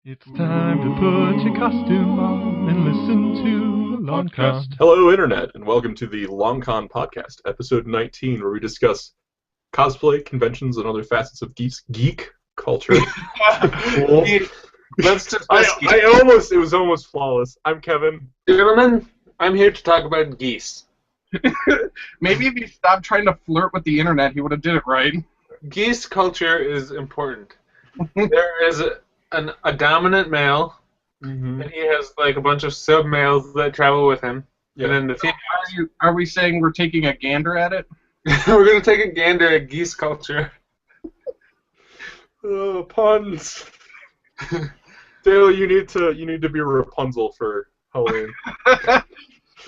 It's time to put your costume on and listen to the Longcast. Hello, Internet, and welcome to the LongCon podcast, episode 19, where we discuss cosplay, conventions, and other facets of geek culture. Let's discuss it was almost flawless. I'm Kevin. Gentlemen, I'm here to talk about geese. Maybe if he stopped trying to flirt with the internet, he would have did it right. Geese culture is important. There is a dominant male, Mm-hmm. and he has like a bunch of sub-males that travel with him. Yeah. And then the females. Are we saying we're taking a gander at it? We're going to take a gander at geese culture. Puns. Dale, you need to be Rapunzel for Halloween.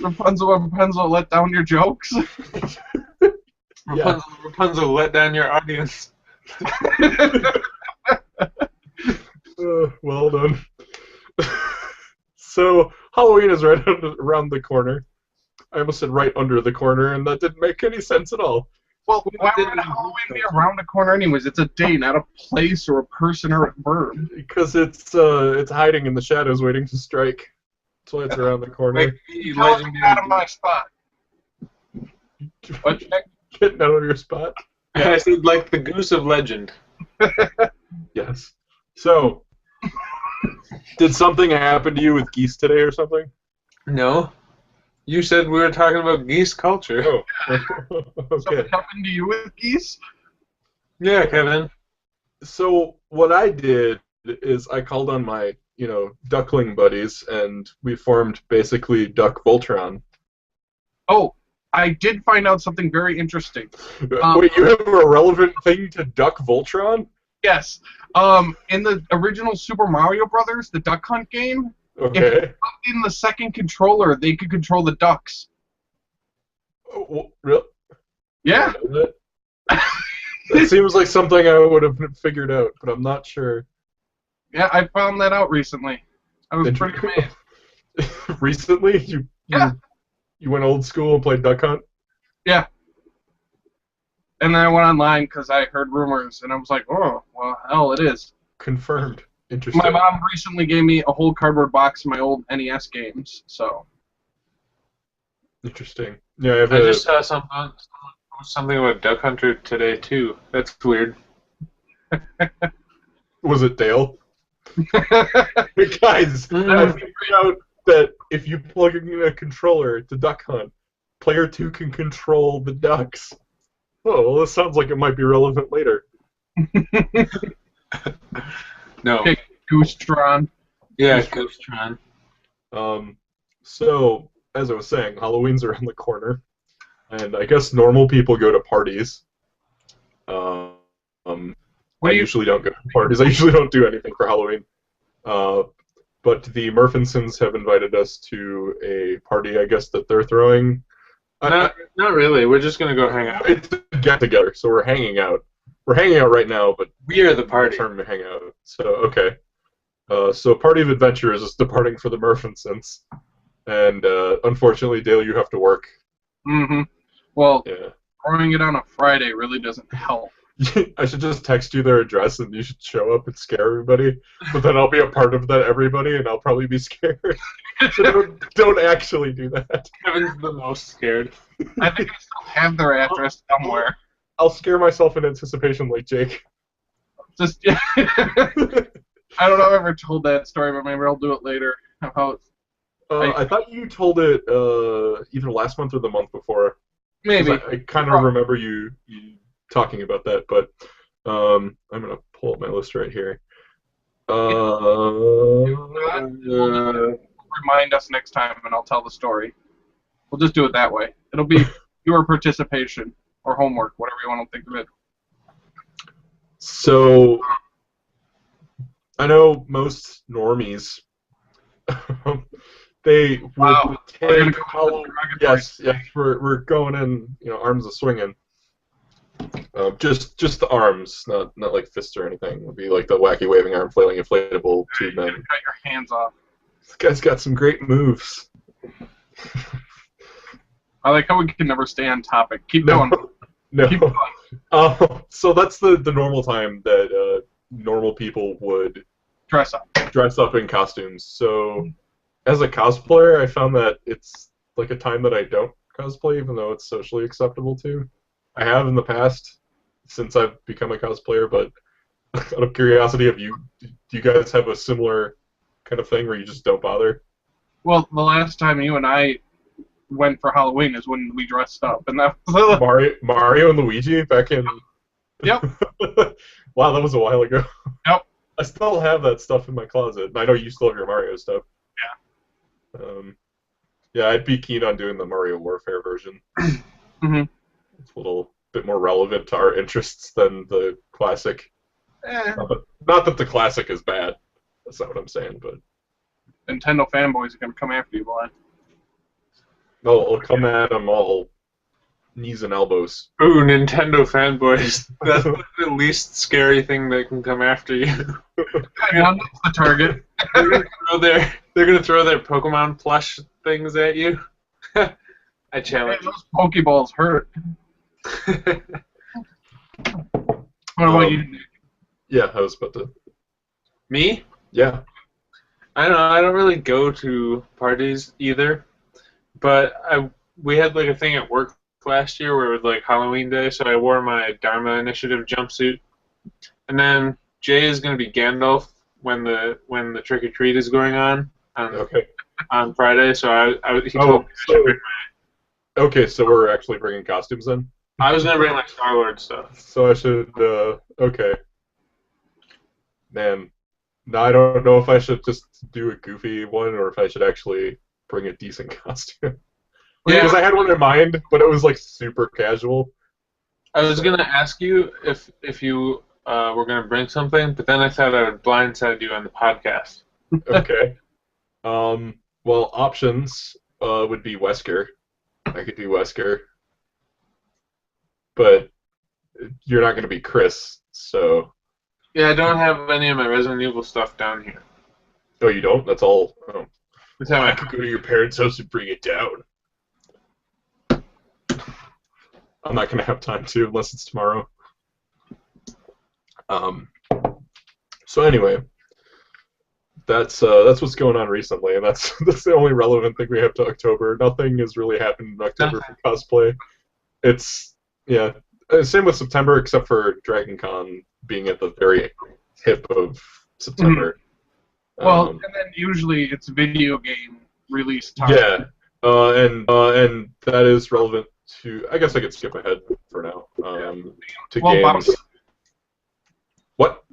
Rapunzel, let down your jokes. Yeah. Rapunzel, let down your audience. Well done. So, Halloween is right around the corner. I almost said right under the corner, and that didn't make any sense at all. Well, why would Halloween be around the corner anyways? It's a day, not a place or a person or a verb. Because it's hiding in the shadows waiting to strike. That's why it's around the corner. Like the Tell me legendary out of my spot. What? Getting out of your spot? Yeah, I said like the goose of legend. Yes. So, did something happen to you with geese today or something? No. You said we were talking about geese culture. Oh. Okay. Something happened to you with geese? Yeah, Kevin. So, what I did is I called on my, duckling buddies, and we formed basically Duck Voltron. Oh, I did find out something very interesting. Wait, you have a relevant thing to Duck Voltron? Yes. In the original Super Mario Brothers, the Duck Hunt game, Okay. in the second controller, they could control the ducks. Really? Yeah. That seems like something I would have figured out, but I'm not sure. Yeah, I found that out recently. I was pretty amazed. Recently? You went old school and played Duck Hunt? Yeah. And then I went online because I heard rumors, and I was like, oh, well, hell, it is. Confirmed. Interesting. My mom recently gave me a whole cardboard box of my old NES games, so. Interesting. Yeah, I just saw something about Duck Hunter today too. That's weird. Was it Dale? Guys, I figured out that if you plug in a controller to Duck Hunt, player 2 can control the ducks. Oh, well, this sounds like it might be relevant later. No. Okay, Goostron. Yeah, Goostron. So, as I was saying, Halloween's around the corner, and I guess normal people go to parties. I usually don't go to parties. I usually don't do anything for Halloween. But the Murfinsons have invited us to a party, I guess, that they're throwing. Not really. We're just gonna go hang out. It's a get-together, so we're hanging out. We're hanging out right now, but We are the party. term to hang out. So, okay. So Party of Adventurers is departing for the Murfinsons. And unfortunately, Dale, you have to work. Mm-hmm. Well, Yeah. throwing it on a Friday really doesn't help. I should just text you their address and you should show up and scare everybody. But then I'll be a part of that everybody and I'll probably be scared. So don't actually do that. Kevin's the most scared. I think I still have their address somewhere. I'll scare myself in anticipation like Jake. Just, I don't know if I ever told that story, but maybe I'll do it later. How I thought you told it either last month or the month before. maybe. I kind of remember you talking about that, but I'm going to pull up my list right here. Remind us next time, and I'll tell the story. We'll just do it that way. It'll be your participation or homework, whatever you want to think of it. So, I know most normies, they Wow. would We're gonna take go Halloween. Yes, we're going in, arms a swinging. Just the arms, not like fists or anything. It would be like the wacky waving arm flailing inflatable tube You man. gotta cut your hands off. This guy's got some great moves. I like how we can never stay on topic. Keep going. No. Keep going. So that's the normal time that normal people would Dress up. dress up in costumes. So, as a cosplayer, I found that it's like a time that I don't cosplay, even though it's socially acceptable to. I have in the past, since I've become a cosplayer, but out of curiosity, do you guys have a similar kind of thing where you just don't bother? Well, the last time you and I went for Halloween is when we dressed up, and that was Mario and Luigi back in. Yep. Wow, that was a while ago. Yep. I still have that stuff in my closet, and I know you still have your Mario stuff. Yeah. Yeah, I'd be keen on doing the Mario Warfare version. Mm-hmm. It's a little bit more relevant to our interests than the classic. Not that the classic is bad. That's not what I'm saying, but Nintendo fanboys are gonna come after you, boy. I'll come at them all knees and elbows. Ooh, Nintendo fanboys. That's the least scary thing that can come after you. Yeah, that's the target. They're gonna throw their Pokemon plush things at you. I challenge you. Those Pokeballs hurt. What about you, Nick? Yeah, I was about to. Me? Yeah. I don't know. I don't really go to parties either, but we had like a thing at work last year where it was like Halloween day, so I wore my Dharma Initiative jumpsuit, and then Jay is gonna be Gandalf when the trick or treat is going on Friday. So he told me I should bring Okay, so we're actually bringing costumes in. I was gonna bring my Star-Lord stuff. So I should. Okay. Man, now I don't know if I should just do a goofy one or if I should actually bring a decent costume. Yeah. Because I had one in mind, but it was like super casual. I was gonna ask you if you were gonna bring something, but then I thought I would blindside you on the podcast. Okay. Well, options would be Wesker. I could do Wesker, but you're not gonna be Chris, so. Yeah, I don't have any of my Resident Evil stuff down here. Oh, you don't? That's all. Oh. That's how I could go to your parents' house and bring it down. I'm not gonna have time to unless it's tomorrow. So anyway, that's what's going on recently, and that's the only relevant thing we have to October. Nothing has really happened in October for cosplay. It's same with September, except for Dragon Con being at the very tip of September. Well, and then usually it's video game release time. Yeah, and that is relevant to. I guess I could skip ahead for now. To games. What?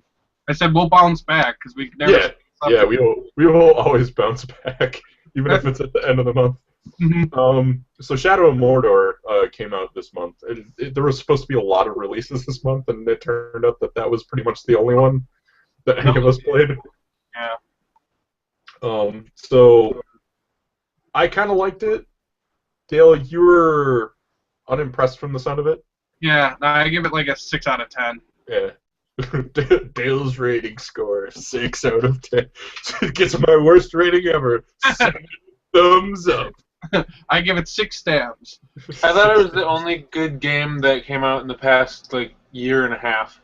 I said we'll bounce back because we never. Yeah, we will always bounce back, even if it's at the end of the month. Mm-hmm. So Shadow of Mordor came out this month. There was supposed to be a lot of releases this month, and it turned out that was pretty much the only one that any of us played. Yeah. So I kind of liked it. Dale, you were unimpressed from the sound of it? Yeah, I give it like a 6 out of 10. Yeah. Dale's rating score, 6 out of 10. It gets my worst rating ever. 7 thumbs up. I give it 6 stabs. I thought it was the only good game that came out in the past like year and a half.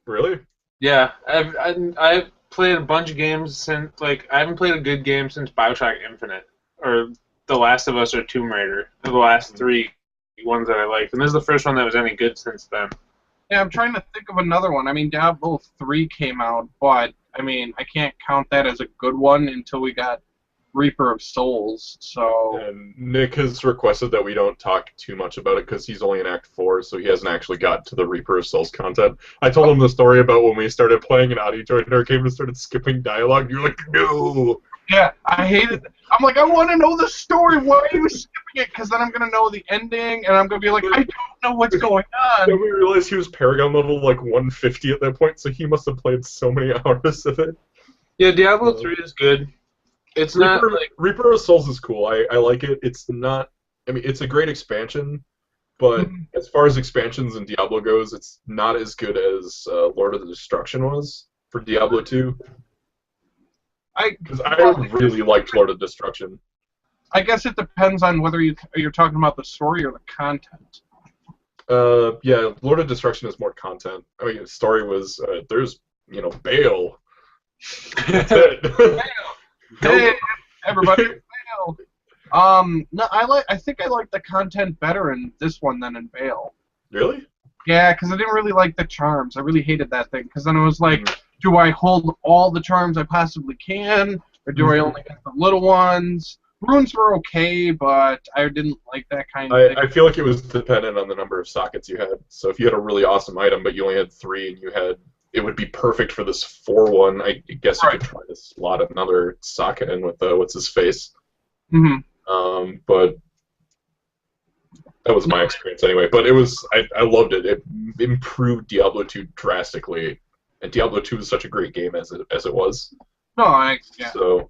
Really? Yeah, I've played a bunch of games since I haven't played a good game since BioShock Infinite or The Last of Us or Tomb Raider. They're the last 3 ones that I liked, and this is the first one that was any good since then. Yeah, I'm trying to think of another one. I mean, Diablo 3 came out, but I mean, I can't count that as a good one until we got Reaper of Souls. So. And Nick has requested that we don't talk too much about it because he's only in Act 4, so he hasn't actually got to the Reaper of Souls content. I told him the story about when we started playing and Audie joined our game and started skipping dialogue. And you're like, no. Yeah, I hated it. I'm like, I want to know the story. Why are you skipping it? Because then I'm going to know the ending, and I'm going to be like, I don't know what's going on. Then we realized he was Paragon level like 150 at that point, so he must have played so many hours of it. Yeah, Diablo 3 is good. It's not like Reaper of Souls is cool. I like it. It's not. I mean, it's a great expansion, but as far as expansions in Diablo goes, it's not as good as Lord of the Destruction was for Diablo 2. Because I really liked Lord of Destruction. I guess it depends on whether you're talking about the story or the content. Yeah, Lord of Destruction is more content. I mean, the story was there's Baal. That's it. Hey, everybody, fail. No, I think I like the content better in this one than in Veil. Really? Yeah, because I didn't really like the charms. I really hated that thing. Because then it was like, do I hold all the charms I possibly can, or do I only get the little ones? Runes were okay, but I didn't like that kind of thing. I feel like it was dependent on the number of sockets you had. So if you had a really awesome item, but you only had 3, and you had, it would be perfect for this 4-1. I guess you could try to slot another socket in with what's his face. But that was my experience anyway. But it was, I loved it. It improved Diablo 2 drastically, and Diablo 2 was such a great game as it was. No, yeah. So,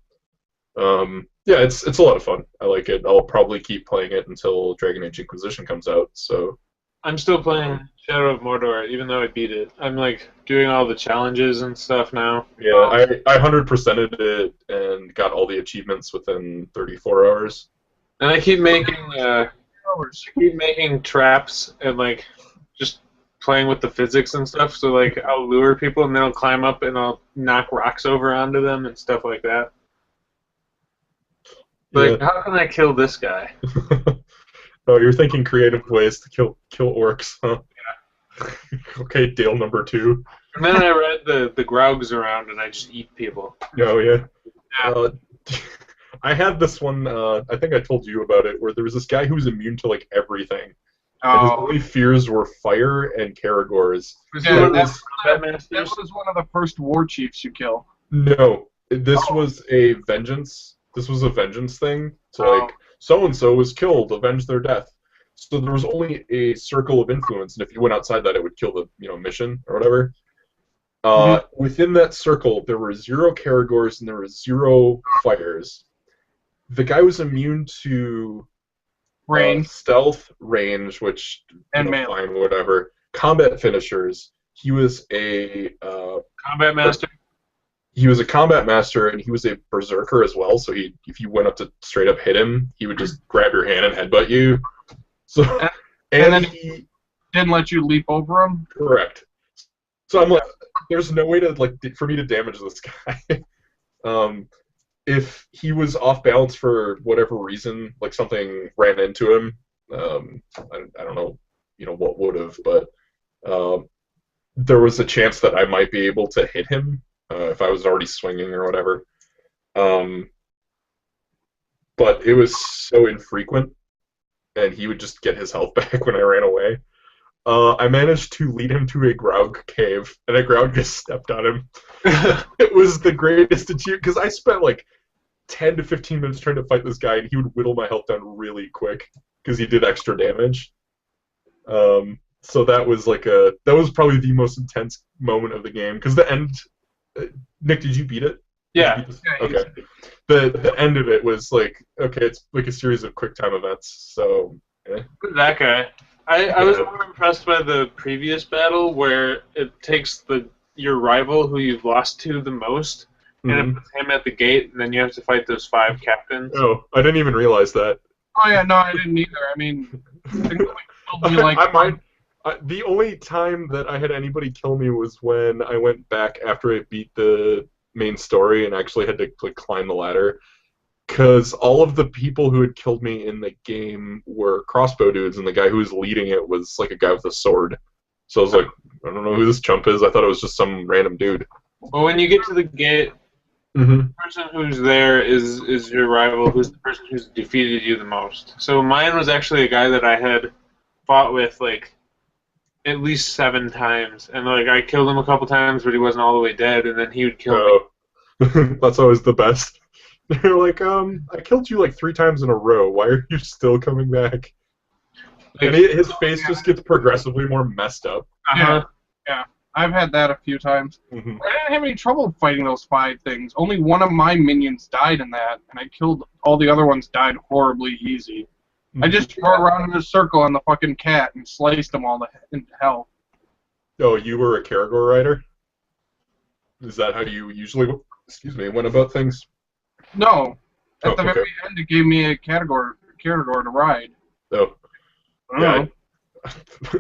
yeah, it's a lot of fun. I like it. I'll probably keep playing it until Dragon Age Inquisition comes out. So I'm still playing Shadow of Mordor, even though I beat it. I'm like doing all the challenges and stuff now. yeah, I 100%ed it and got all the achievements within 34 hours. And I keep making traps and like just playing with the physics and stuff. So like I'll lure people and they'll climb up and I'll knock rocks over onto them and stuff like that. Like, how can I kill this guy? Oh, you're thinking creative ways to kill orcs, huh? Yeah. Okay, Dale number 2. And then I read the Graugs around and I just eat people. Oh, yeah. I had this one, I think I told you about it, where there was this guy who was immune to, like, everything. And his only fears were fire and Karagors. Yeah, that was one of the first war chiefs you kill. No, this was a vengeance. This was a vengeance thing. So, like, so-and-so was killed, avenge their death. So there was only a circle of influence, and if you went outside that, it would kill the mission or whatever. Within that circle, there were 0 Karagors and there were 0 fires. The guy was immune to range, stealth, range, which and melee, fine, whatever. Combat finishers. He was a combat master. He was a combat master, and he was a berserker as well. So if you went up to straight up hit him, he would just grab your hand and headbutt you. So and then he didn't let you leap over him. Correct. So I'm like, there's no way to for me to damage this guy. If he was off balance for whatever reason, like something ran into him, I don't know, what would have, but there was a chance that I might be able to hit him. If I was already swinging or whatever. But it was so infrequent, and he would just get his health back when I ran away. I managed to lead him to a Graug cave, and a Graug just stepped on him. It was the greatest achievement, because I spent like 10 to 15 minutes trying to fight this guy, and he would whittle my health down really quick, because he did extra damage. So that was that was probably the most intense moment of the game, because the end... Nick, did you beat it? Yeah. Okay. The end of it was like, okay, it's like a series of quick time events. So. That guy. I was more impressed by the previous battle where it takes your rival who you've lost to the most, and it puts him at the gate, and then you have to fight those 5 captains. Oh, I didn't even realize that. Oh yeah, no, I didn't either. I mean, the only time that I had anybody kill me was when I went back after I beat the main story and actually had to climb the ladder. Because all of the people who had killed me in the game were crossbow dudes, and the guy who was leading it was like a guy with a sword. So I was like, I don't know who this chump is. I thought it was just some random dude. Well, when you get to the gate, the person who's there is your rival, who's the person who's defeated you the most. So mine was actually a guy that I had fought with at least 7 times, and I killed him a couple times, but he wasn't all the way dead, and then he would kill me. That's always the best. They're like, I killed you 3 times in a row. Why are you still coming back? And his face just gets progressively more messed up. Yeah, I've had that a few times. I didn't have any trouble fighting those 5 things. Only one of my minions died in that, and I killed all the other ones. Died horribly easy. I just threw around in a circle on the fucking cat and sliced them all into hell. Oh, you were a Karagor rider? Is that how you usually, went about things? No. At the very end, it gave me a Karagor to ride. Oh. Yeah.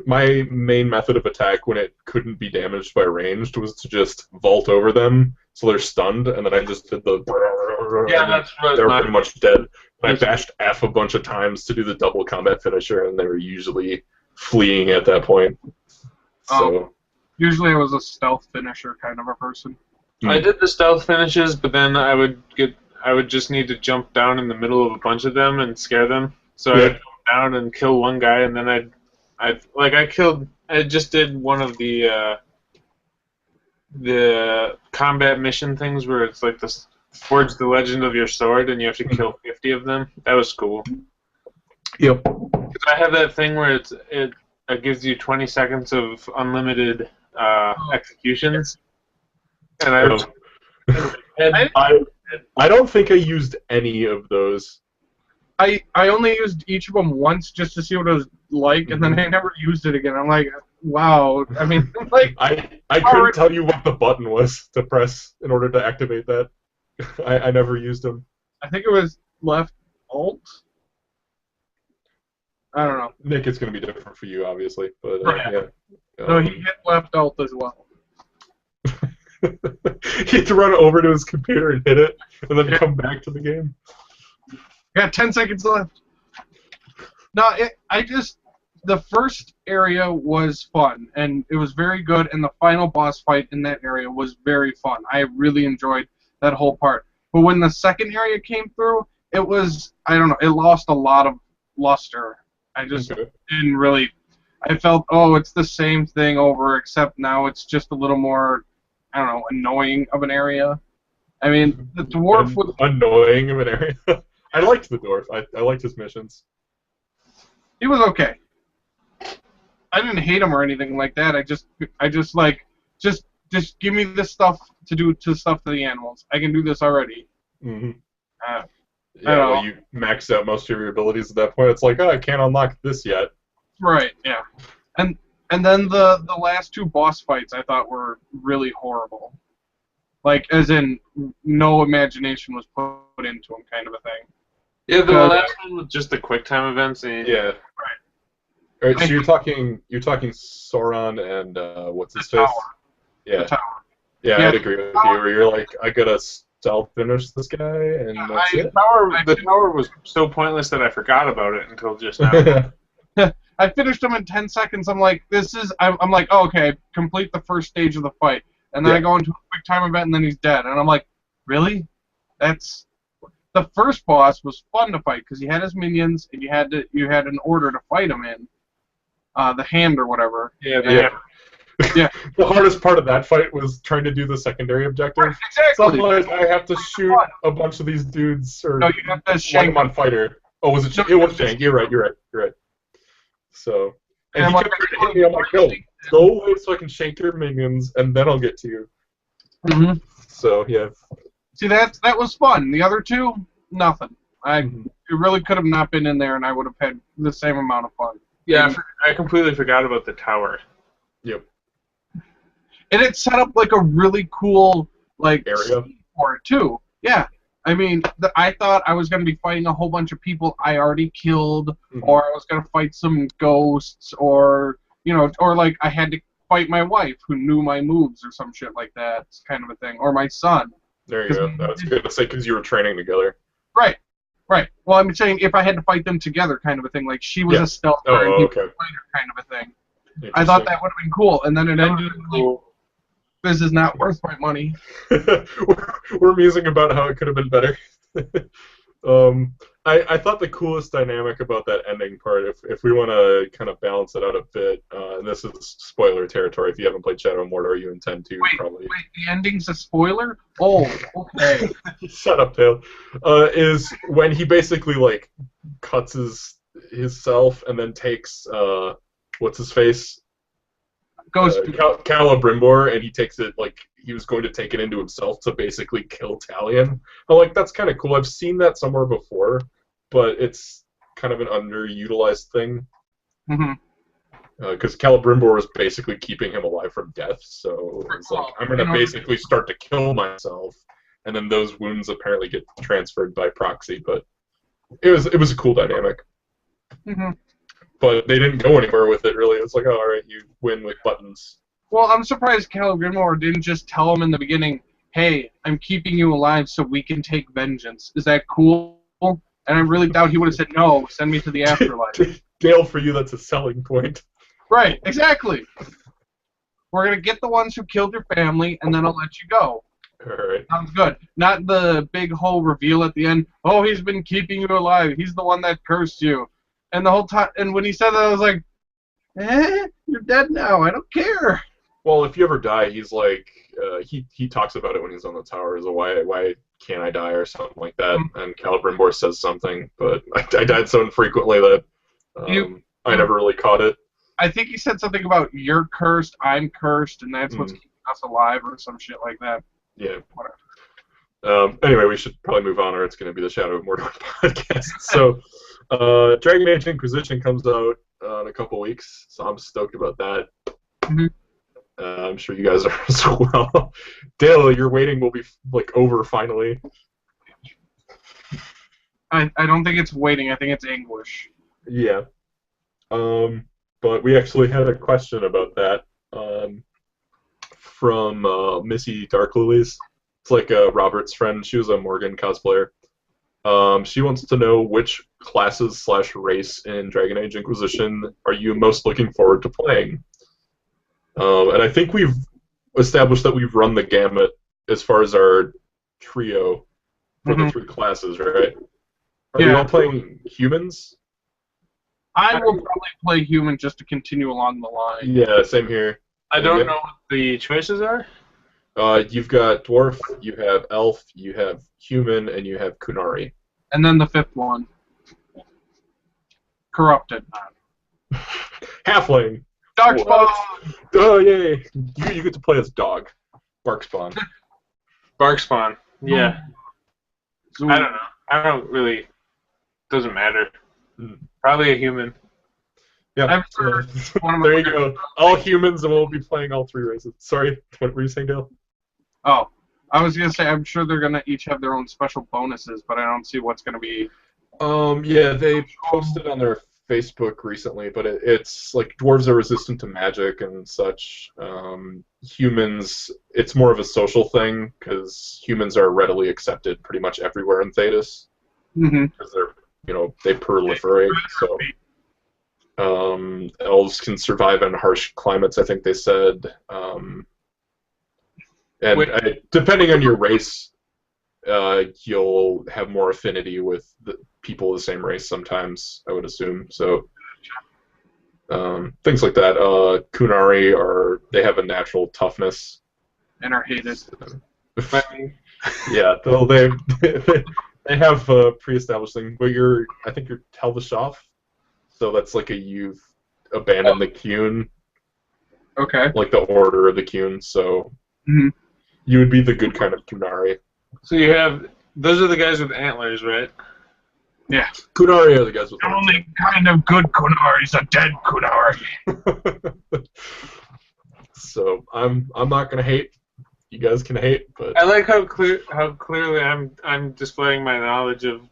My main method of attack when it couldn't be damaged by ranged was to just vault over them so they're stunned, and then I just did the. Yeah, that's what They were my- pretty much dead. And I bashed F a bunch of times to do the double combat finisher, and they were usually fleeing at that point. So. Usually I was a stealth finisher kind of a person. I did the stealth finishes, but then I would just need to jump down in the middle of a bunch of them and scare them. So Yeah. I'd jump down and kill one guy, and then I just did one of the combat mission things where it's like this forge the legend of your sword, and you have to kill 50 of them. That was cool. Yep. 'Cause I have that thing where it gives you 20 seconds of unlimited executions, and I don't think I used any of those. I only used each of them once just to see what it was like, and then I never used it again. I'm like, wow. I mean, like, I couldn't tell you what the button was to press in order to activate that. I never used them. I think it was left alt. I don't know. Nick, it's going to be different for you, obviously, but Right. yeah. No, he hit left alt as well. He had to run over to his computer and hit it, and then come back to the game. Got 10 seconds left. No, the first area was fun, and it was very good, and the final boss fight in that area was very fun. I really enjoyed that whole part. But when the second area came through, it was, I don't know, it lost a lot of luster. I just didn't really, I felt, oh, it's the same thing over, except now it's just a little more, I don't know, annoying of an area. I mean, the dwarf was annoying of an area. I liked the dwarf. I liked his missions. He was okay. I didn't hate him or anything like that. I just like, just give me this stuff to do to stuff to the animals. I can do this already. Mm-hmm. Yeah, well, you maxed out most of your abilities at that point. It's like, oh, I can't unlock this yet. Right. Yeah. And then the last two boss fights I thought were really horrible. Like, as in, no imagination was put into them, kind of a thing. Yeah, the last one was just the quick time events. And Yeah. Right. All right. So you're talking Sauron and what's his face? Tower. Yeah. The tower. Yeah, Yeah, I'd agree with you. Where you're like, I gotta stealth finish this guy, and that's it. The tower was so pointless that I forgot about it until just now. I finished him in 10 seconds. I'm like, I'm like, oh, okay, complete the first stage of the fight. And then I go into a quick time event, and then he's dead. And I'm like, really? The first boss was fun to fight, because he had his minions, and you had an order to fight him in. The hand or whatever. Yeah. The hardest part of that fight was trying to do the secondary objective. Exactly. So like, I have to shoot a bunch of these dudes, or No, you have to light shank them on fighter. Oh, was it? No, It was Shank. You're right. So, and And he I'm kept like, hitting me. I'm like, no, go away so I can shank your minions, and then I'll get to you. Mhm. So yeah. See, that was fun. The other two, nothing. It really could have not been in there, and I would have had the same amount of fun. Yeah, I completely forgot about the tower. Yep. And it set up like a really cool Area scene for it too. Yeah, I mean, I thought I was going to be fighting a whole bunch of people I already killed, or I was going to fight some ghosts, or or like I had to fight my wife who knew my moves or some shit like that, kind of a thing, or my son. There you go. That's good to say because you were training together. Right. Well, I'm saying if I had to fight them together, kind of a thing. Like she was a stealth and he was a fighter, kind of a thing. I thought that would have been cool, and then it ended like, this is not worth my money. We're musing about how it could have been better. I thought the coolest dynamic about that ending part, if we want to kind of balance it out a bit, and this is spoiler territory. If you haven't played Shadow of Mordor, you intend to probably. Wait, the ending's a spoiler? Oh, okay. Shut up, Dale. Is when he basically like cuts his self and then takes what's his face? Celebrimbor, and he takes it like he was going to take it into himself to basically kill Talion. I'm like, that's kind of cool. I've seen that somewhere before, but it's kind of an underutilized thing. Because Celebrimbor was basically keeping him alive from death, so it's like, I'm going to basically start to kill myself, and then those wounds apparently get transferred by proxy, but it was a cool dynamic. But they didn't go anywhere with it, really. It's like, oh, alright, you win with buttons. Well, I'm surprised Celebrimbor didn't just tell him in the beginning, hey, I'm keeping you alive so we can take vengeance. Is that cool? And I really doubt he would have said, no, send me to the afterlife. Dale, for you, that's a selling point. Right, exactly. We're going to get the ones who killed your family, and then I'll let you go. Alright. Sounds good. Not the big whole reveal at the end, oh, he's been keeping you alive. He's the one that cursed you. And the whole time, and when he said that, I was like, you're dead now. I don't care. Well, if you ever die, he's like, he talks about it when he's on the tower, is why can't I die or something like that, and Celebrimbor says something, but I died so infrequently that I never really caught it. I think he said something about you're cursed, I'm cursed, and that's what's keeping us alive or some shit like that. Yeah. Whatever. Anyway, we should probably move on, or it's going to be the Shadow of Mordor podcast. So, Dragon Age Inquisition comes out in a couple weeks, so I'm stoked about that. Mm-hmm. I'm sure you guys are as well. Dale, your waiting will be over finally. I don't think it's waiting. I think it's anguish. Yeah. But we actually had a question about that from Missy Darklilies. It's like Robert's friend. She was a Morgan cosplayer. She wants to know which classes / race in Dragon Age Inquisition are you most looking forward to playing? And I think we've established that we've run the gamut as far as our trio for the 3 classes, right? Are we all playing humans? I will probably play human just to continue along the line. Yeah, same here. I don't know what the choices are. You've got dwarf, you have elf, you have human, and you have Kunari. And then the 5th one. Corrupted. Halfling. Darkspawn! Oh, yay! You get to play as dog. Barkspawn. Barkspawn. Yeah. Zoom. I don't know. I don't really. Doesn't matter. Probably a human. Yeah. I've heard one of my There you go. All humans, and we'll be playing all 3 races. Sorry, what were you saying, Dale? Oh, I was gonna say I'm sure they're gonna each have their own special bonuses, but I don't see what's gonna be. Yeah, they posted on their Facebook recently, but it's like dwarves are resistant to magic and such. Humans, it's more of a social thing because humans are readily accepted pretty much everywhere in Thedas because they're, they proliferate. So, elves can survive in harsh climates, I think they said. And depending on your race, you'll have more affinity with the people of the same race sometimes, I would assume. So things like that. Kunari they have a natural toughness. And are hated. Yeah, they have a pre-established thing. But I think you're Tel'Vashov, so that's like you've abandoned the Qun. Okay. Like the Order of the Qun, so you would be the good kind of Kunari. So you have those are the guys with antlers, right? Yeah. Kunari are the guys with The only kind of good Kunari is a dead Kunari. So I'm not gonna hate. You guys can hate, but I like how clearly I'm displaying my knowledge of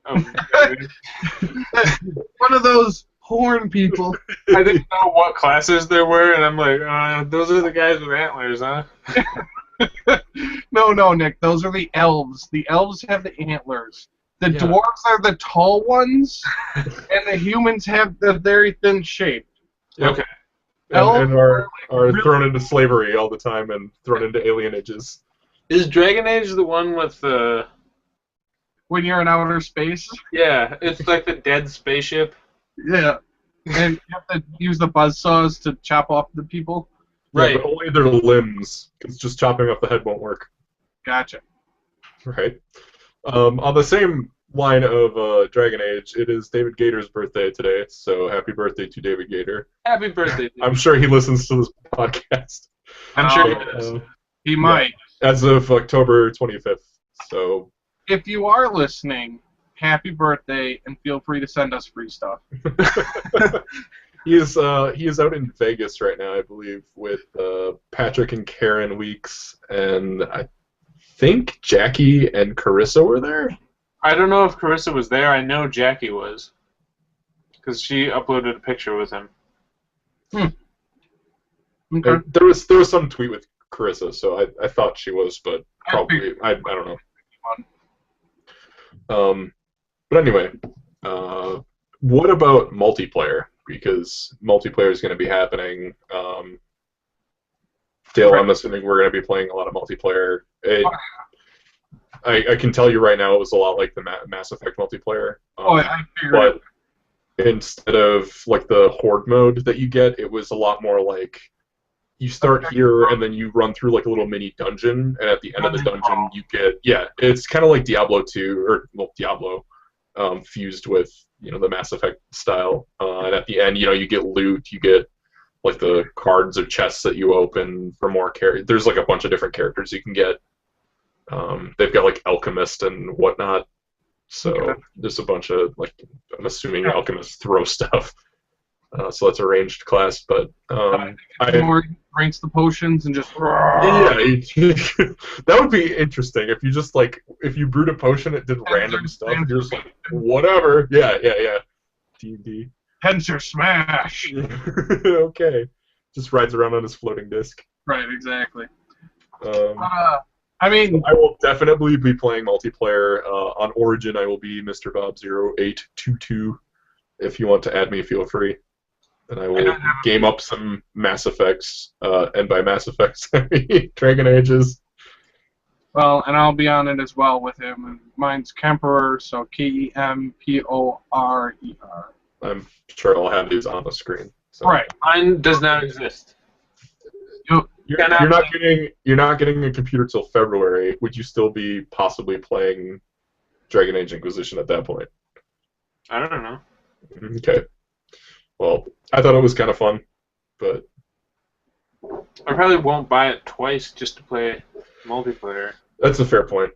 One of those horn people. I didn't know what classes there were, and I'm like, those are the guys with antlers, huh? No, Nick. Those are the elves. The elves have the antlers. The dwarves are the tall ones, and the humans have the very thin shape. Yep. Okay. And are thrown into slavery all the time and thrown into alienages. Is Dragon Age the one with the... When you're in outer space? Yeah, it's like the dead spaceship. Yeah. And you have to use the buzzsaws to chop off the people? Right. Yeah, but only their limbs, because just chopping off the head won't work. Gotcha. Right. On the same line of Dragon Age, it is David Gator's birthday today, so happy birthday to David Gator. Happy birthday, David. I'm sure he listens to this podcast. I'm sure he does. He might. As of October 25th, so... If you are listening, happy birthday, and feel free to send us free stuff. He is out in Vegas right now, I believe, with Patrick and Karen Weeks, and I think Jackie and Carissa were there. I don't know if Carissa was there. I know Jackie was, because she uploaded a picture with him. Okay. There was some tweet with Carissa, so I thought she was, but probably. I don't know. But anyway, what about multiplayer? Because multiplayer is going to be happening. Dale, I'm assuming we're going to be playing a lot of multiplayer. I can tell you right now, it was a lot like the Mass Effect multiplayer. I figured. But instead of like the horde mode that you get, it was a lot more like you start here and then you run through like a little mini dungeon, and at the end of the dungeon you get it's kind of like Diablo 2 or Diablo fused with the Mass Effect style, and at the end you get loot, you get like the cards or chests that you open for more characters. There's like a bunch of different characters you can get. They've got like Alchemist and whatnot. So there's a bunch of I'm assuming alchemists throw stuff. So that's a ranged class, but drinks the potions and just that would be interesting if you just if you brewed a potion, it did random stuff. You're just like whatever. Yeah. D&D. Hence your smash. Okay. Just rides around on his floating disc. Right. Exactly. I will definitely be playing multiplayer. On Origin, I will be Mr. Bob0822. If you want to add me, feel free. And I will game up some Mass Effects. And by Mass Effects, I mean Dragon Ages. Well, and I'll be on it as well with him. And mine's Kemperer, so Kemporer. I'm sure I'll have these on the screen. So. Right. Mine does not exist. You're not getting a computer till February. Would you still be possibly playing Dragon Age Inquisition at that point? I don't know. Okay. Well, I thought it was kind of fun, but I probably won't buy it twice just to play multiplayer. That's a fair point.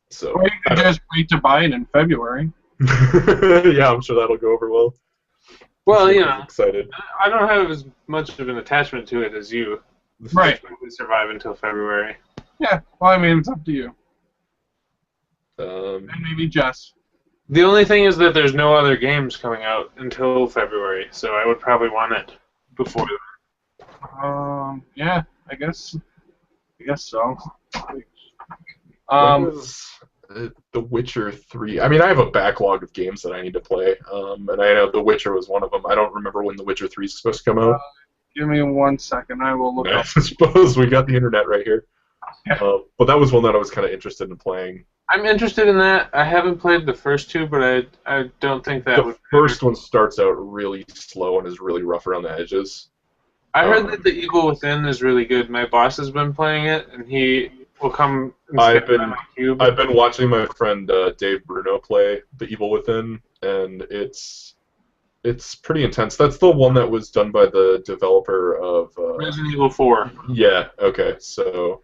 So or you could just wait to buy it in February. Yeah, I'm sure that'll go over well. Well, excited. I don't have as much of an attachment to it as you. Right. We survive until February. Yeah. Well, I mean, it's up to you. And maybe Jess. The only thing is that there's no other games coming out until February, so I would probably want it before that. Yeah, I guess so. The Witcher 3. I mean, I have a backlog of games that I need to play, and I know The Witcher was one of them. I don't remember when The Witcher 3 is supposed to come out. Give me 1 second. I will look up. I suppose we got the internet right here. But that was one that I was kind of interested in playing. I'm interested in that. I haven't played the first two, but I don't think that the first one starts out really slow and is really rough around the edges. I heard that The Evil Within is really good. My boss has been playing it, and he will come and I've been watching my friend Dave Bruno play The Evil Within, and it's pretty intense. That's the one that was done by the developer of Resident Evil 4. Yeah. Okay. So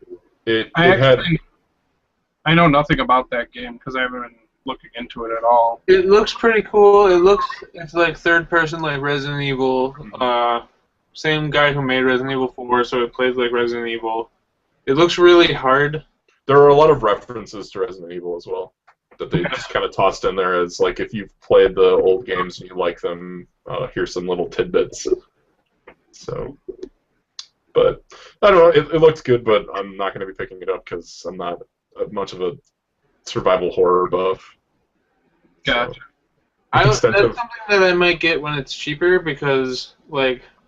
I know nothing about that game because I haven't been looking into it at all. It looks pretty cool. It's like third person, like Resident Evil. Same guy who made Resident Evil 4, so it plays like Resident Evil. It looks really hard. There are a lot of references to Resident Evil as well that they just kind of tossed in there as like if you've played the old games and you like them, here's some little tidbits. So, but I don't know. It looks good, but I'm not going to be picking it up because I'm not much of a survival horror buff. Gotcha. So, That's something that I might get when it's cheaper because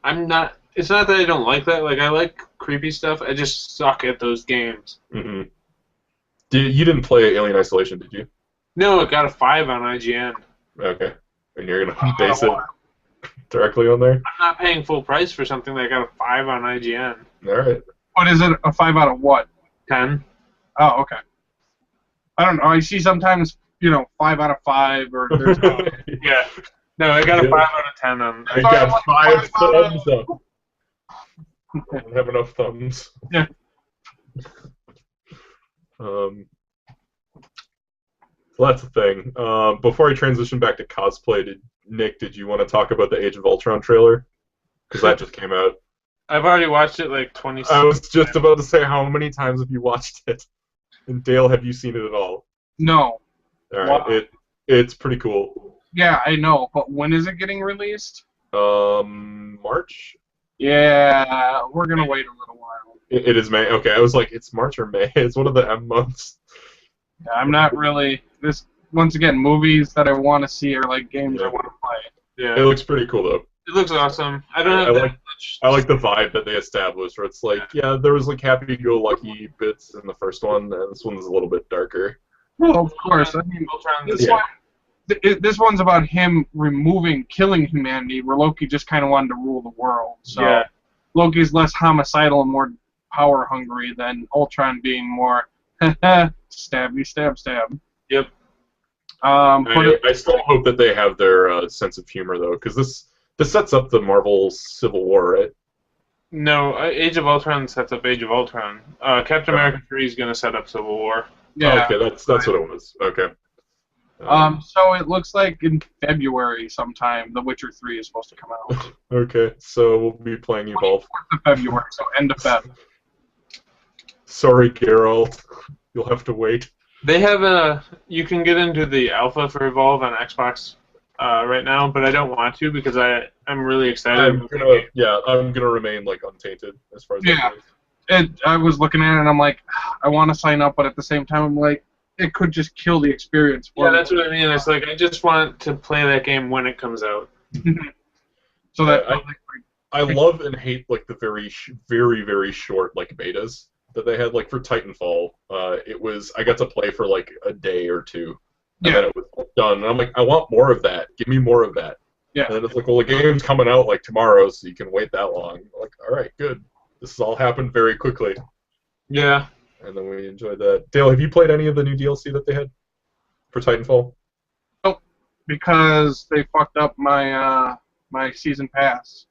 I'm not. It's not that I don't like that. Like I like creepy stuff. I just suck at those games. Mm-hmm. You didn't play Alien Isolation, did you? No, it got a 5 on IGN. Okay, and you're gonna base it directly on there. I'm not paying full price for something that got a 5 on IGN. All right. What is it? A 5 out of what? 10. Oh, okay. I don't know. I see sometimes 5 out of 5 or there's yeah. No, I got a 5 out of 10 on. I got 5 thumbs up. I don't have enough thumbs. Yeah. Well, that's the thing. Before I transition back to cosplay, Nick, did you want to talk about the Age of Ultron trailer? Because that just came out. I've already watched it like 20 I was just about to say, how many times have you watched it? And Dale, have you seen it at all? No. All right. Wow. It's pretty cool. Yeah, I know, but when is it getting released? March? Yeah, we're gonna wait a little while. It is May. Okay, I was like, it's March or May. It's one of the M months. Yeah, I'm not really this. Once again, movies that I want to see are like games I want to play. It Yeah. looks pretty cool though. It looks awesome. I don't I have that like- much. I like the vibe that they established, where it's like, yeah, there was like happy-go-lucky bits in the first one, and this one's a little bit darker. Well, of course. I mean, Ultron. this, Yeah. this one's about him killing humanity, where Loki just kind of wanted to rule the world. So Yeah. Loki's Loki's less homicidal and more power hungry than Ultron being more stabby, stab. Yep. But I still hope that they have their sense of humor though, because this sets up the Marvel Civil War, right? No, Age of Ultron sets up Age of Ultron. Captain America 3 is going to set up Civil War. yeah. Oh, okay, that's what it was. Okay. So it looks like in February sometime, The Witcher 3 is supposed to come out. Okay, so we'll be playing Evolve. 24th of February, so end of Feb. Sorry, Geralt. You'll have to wait. They have you can get into the alpha for Evolve on Xbox right now, but I don't want to because I'm really excited. I'm gonna remain like untainted as far as that Yeah. goes. I was looking at it and I'm like, I want to sign up, but at the same time I'm like, it could just kill the experience. Yeah, that's what I mean. It's like I just want to play that game when it comes out. So that I love and hate like the very very short like betas that they had. Like for Titanfall, I got to play for like a day or two, and Yeah. then it was done. And I'm like, I want more of that. Give me more of that. Yeah. And then it's like, well, the game's coming out like tomorrow, so you can wait that long. I'm like, all right, good. This has all happened very quickly, Yeah. and then we enjoyed that. Dale, have you played any of the new DLC that they had for Titanfall? because they fucked up my my season pass.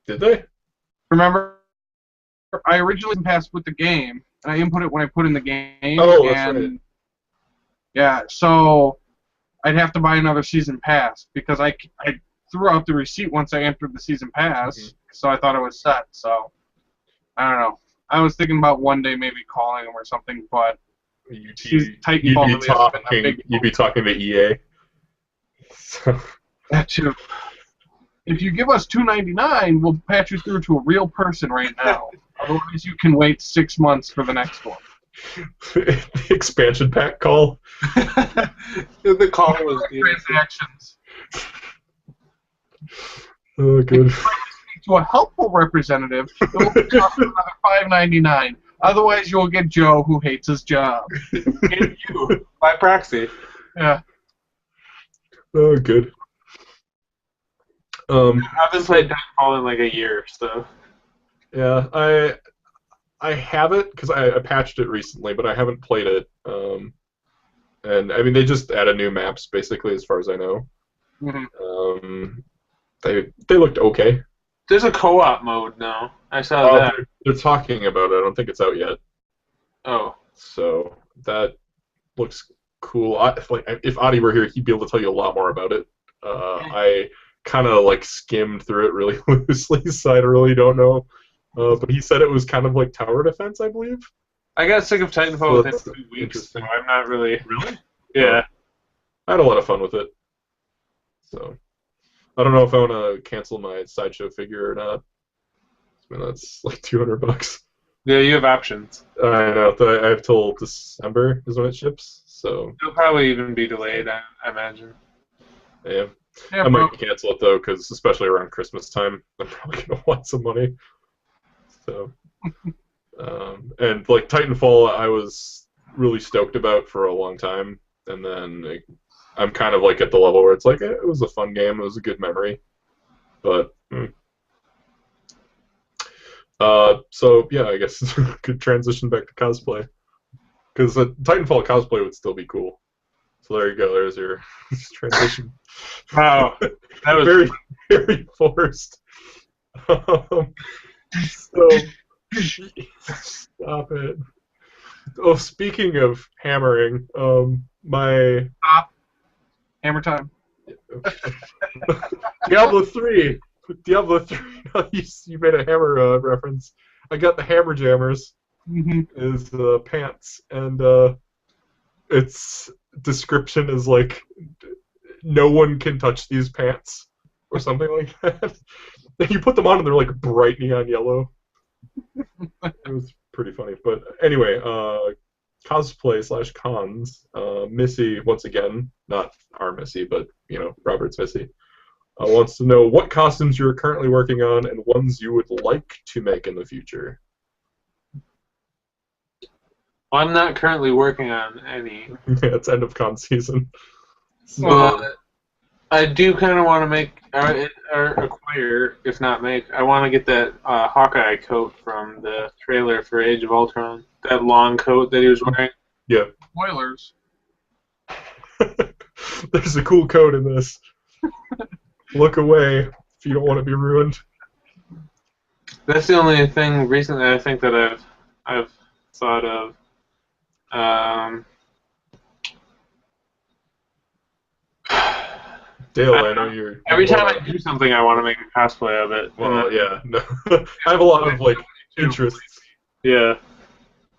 Did they? Remember, I originally passed with the game, and I input it when I put in the game. Oh, that's and right. yeah, so I'd have to buy another season pass because I threw out the receipt once I entered the season pass, Mhm. so I thought it was set. So I don't know. I was thinking about one day maybe calling them or something, but Titanfall really hasn't been a big You'd be talking to EA. So, that too. If you give us $2.99, we'll patch you through to a real person right now. Otherwise, you can wait 6 months for the next one. expansion pack call. The call was Transactions. Oh, good. To a helpful representative, it will cost another $5.99. Otherwise, you'll get Joe, who hates his job. and you by proxy. Yeah. Oh, good. I haven't played Titanfall in like a year, so Yeah, I have it because I patched it recently, but I haven't played it. And I mean, they just added new maps basically, as far as I know. Mhm. They looked okay. there's a co-op mode now. I saw that. They're talking about it. I don't think it's out yet. Oh, So that looks cool. If Adi were here, he'd be able to tell you a lot more about it. I kind of like skimmed through it really loosely, so I really don't know. But he said it was kind of like tower defense, I believe. I got sick of Titanfall Well, within that's 2 weeks, so interesting. I'm not really. Really? Yeah. I had a lot of fun with it. So I don't know if I want to cancel my sideshow figure or not. I mean, that's like $200. Yeah, you have options. I know. I have till December is when it ships. So It'll probably even be delayed, I imagine. yeah. Yeah, I bro. might cancel it though, because especially around Christmas time, I'm probably gonna want some money. So, and like Titanfall, I was really stoked about for a long time, and then I'm kind of like at the level where it's like it was a fun game, it was a good memory, but. So yeah, I guess good transition back to cosplay, because Titanfall cosplay would still be cool. So there you go. There's your transition. Wow, that was very, very forced. So, stop it. Oh, speaking of hammering, my Hammer time. Diablo 3. Diablo 3. You made a hammer reference. I got the Hammer Jammers. Is pants, and its description is like, no one can touch these pants, or something like that. And you put them on and they're like bright neon yellow. It was pretty funny. But anyway, cosplay/cons. Missy, once again, not our Missy, but Robert's Missy, wants to know what costumes you are currently working on and ones you would like to make in the future. Well, I'm not currently working on any. It's end of con season. So, But I do kind of want to make, or acquire, if not make, I want to get that Hawkeye coat from the trailer for Age of Ultron. That long coat that he was wearing. yeah. Spoilers. There's a cool code in this. Look away if you don't want to be ruined. That's the only thing recently I think that I've thought of. Dale, I know you're. Every time I do something, I want to make a cosplay of it. Well, yeah, no. I have a lot of interests. Yeah.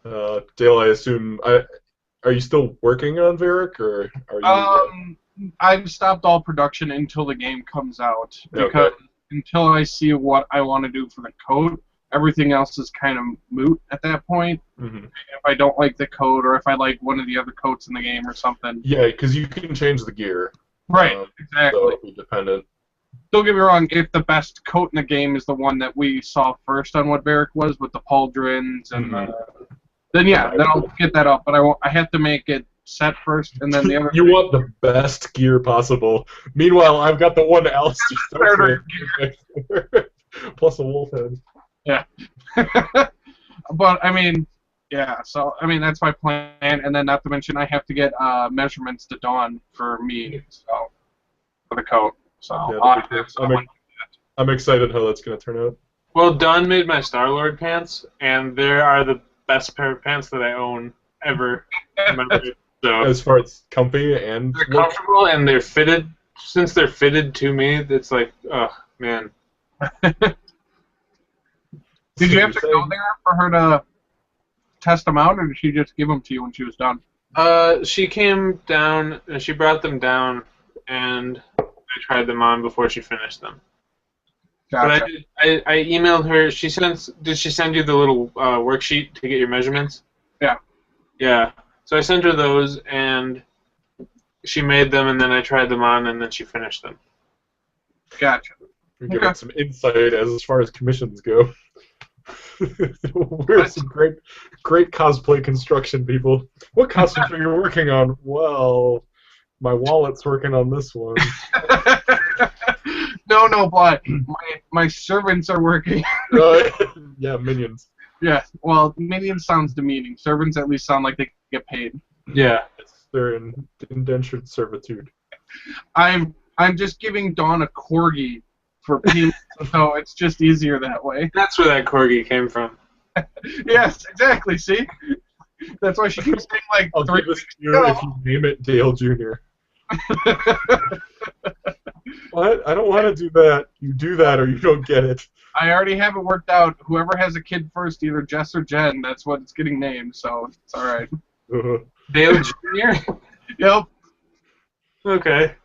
Dale, I assume. Are you still working on Varric, or are you? I've stopped all production until the game comes out because until I see what I want to do for the code, everything else is kind of moot at that point. Mm-hmm. If I don't like the code, or if I like one of the other coats in the game or something. Yeah, because you can change the gear. Right, exactly. So it'll be dependent. Don't get me wrong, if the best coat in the game is the one that we saw first on what Varric was, with the pauldrons and then yeah, then I'll get that up. But I have to make it set first, and then the other. You want the best gear possible. Meanwhile, I've got the one Alistair Starter gear. Plus a wolf head. Yeah. But, I mean, yeah, so, I mean, that's my plan, and then not to mention I have to get measurements to Dawn for me, so, for the coat. So, Yeah, I'm excited how that's going to turn out. Well, Dawn made my Star-Lord pants, and they are the best pair of pants that I own ever. So, As far as comfy and they're comfortable, and they're fitted. Since they're fitted to me, it's like, oh, man. Did you have to go there for her to test them out, or did she just give them to you when she was done? She came down, and she brought them down, and I tried them on before she finished them. Gotcha. But I emailed her. Did she send you the little worksheet to get your measurements? Yeah. Yeah. So I sent her those, and she made them, and then I tried them on, and then she finished them. Gotcha. We're getting some insight as far as commissions go. We're some great cosplay construction people. What costumes are you working on? Well, my wallet's working on this one. No, but my servants are working. Yeah, minions. Yeah, well, minions sounds demeaning. Servants at least sound like they get paid. Yeah. They're in indentured servitude. I'm just giving Dawn a corgi for payment, so it's just easier that way. That's where that corgi came from. Yes, exactly. See, that's why she keeps saying like I'll three. give this to you if you name it Dale Jr. What? I don't want to do that. You do that or you don't get it. I already have it worked out. Whoever has a kid first, either Jess or Jen, that's what it's getting named. So it's all right. Dale Jr.? Yep. Okay.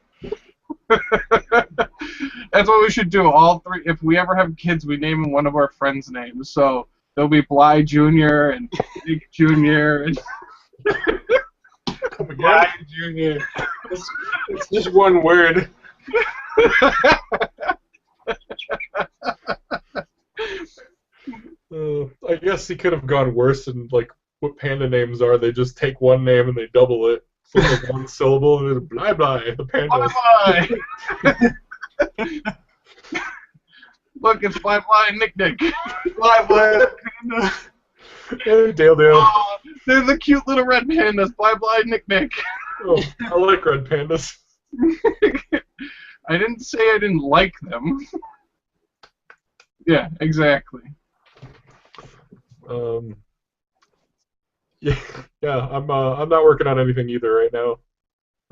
That's what we should do. All three. If we ever have kids, we name them one of our friends' names. So there'll be Bly Jr. and Nick Jr. and Bly Jr. It's just one word. I guess he could have gone worse and like what panda names are. They just take one name and they double it. So it's like one syllable and it's blah blah. The panda. Bye. Look, it's Bly Bly and Nick Nick. Bly Bly. Hey, Dale. Oh, they're the cute little red pandas. Bly Bly and Nick Nick. Oh, I like red pandas. I didn't say I didn't like them. Yeah, exactly. Yeah, I'm not working on anything either right now.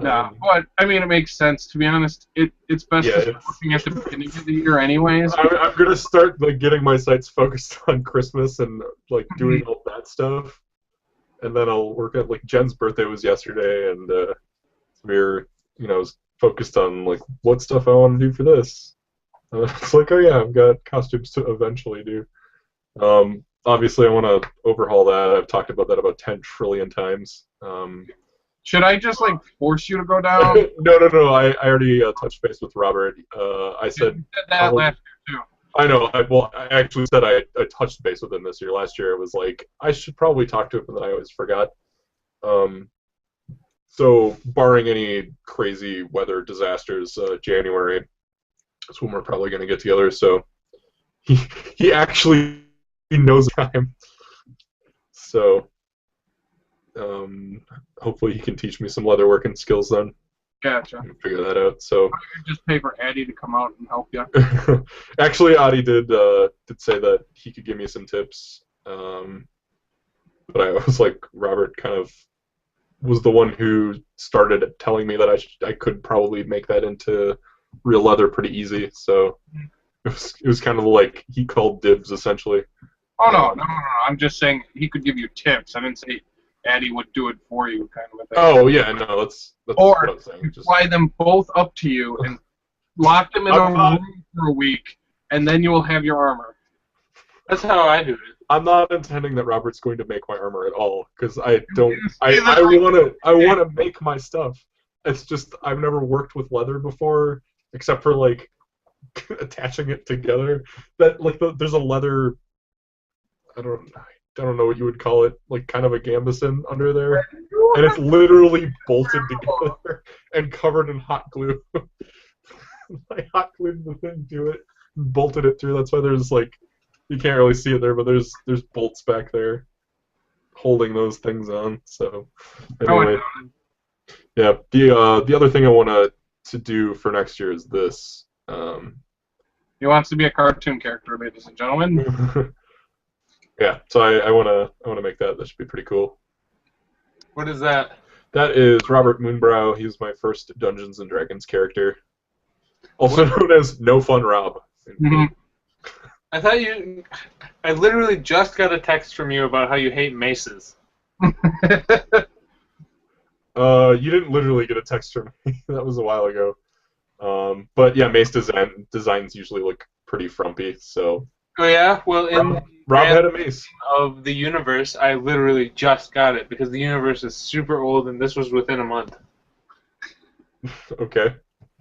No, but I mean, it makes sense. To be honest, it's best to start looking at the beginning of the year, anyways. I'm gonna start like getting my sights focused on Christmas and like doing all that stuff, and then I'll work at like Jen's birthday was yesterday, and we're focused on like what stuff I want to do for this. It's like, oh yeah, I've got costumes to eventually do. Obviously, I want to overhaul that. I've talked about that about 10 trillion times. Should I just like force you to go down? No. I already touched base with Robert. I said You said that last year too. I know. I actually said I touched base with him this year. Last year it was like I should probably talk to him, but then I always forgot. So barring any crazy weather disasters, January is when we're probably going to get together. So he actually knows the time. So hopefully he can teach me some leatherworking skills then. Gotcha. Figure that out. So I could just pay for Addy to come out and help you. actually, Adi did say that he could give me some tips, but I was like, Robert kind of was the one who started telling me that I could probably make that into real leather pretty easy. So it was kind of like he called dibs essentially. Oh no. I'm just saying he could give you tips. I didn't say Addy would do it for you, kind of a thing. Oh yeah, no, that's or what I'm saying. Just fly them both up to you and lock them in a room for a week, and then you will have your armor. That's how I do it. I'm not intending that Robert's going to make my armor at all, because I don't. I want to make my stuff. It's just I've never worked with leather before, except for like attaching it together. That like there's a leather. I don't know what you would call it, like kind of a gambeson under there, and it's literally bolted together and covered in hot glue. I hot glued the thing to it, and bolted it through. That's why there's like. You can't really see it there, but there's bolts back there holding those things on. So anyway, yeah. The other thing I want to do for next year is this. He wants to be a cartoon character, ladies and gentlemen. Yeah. So I want to make that. That should be pretty cool. What is that? That is Robert Moonbrow. He's my first Dungeons and Dragons character, also known as No Fun Rob. Mm-hmm. I thought you. I literally just got a text from you about how you hate maces. You didn't literally get a text from me. That was a while ago. But yeah, mace designs usually look pretty frumpy. So. Oh yeah, well in Rob had a mace. Of the universe, I literally just got it because the universe is super old, and this was within a month. Okay.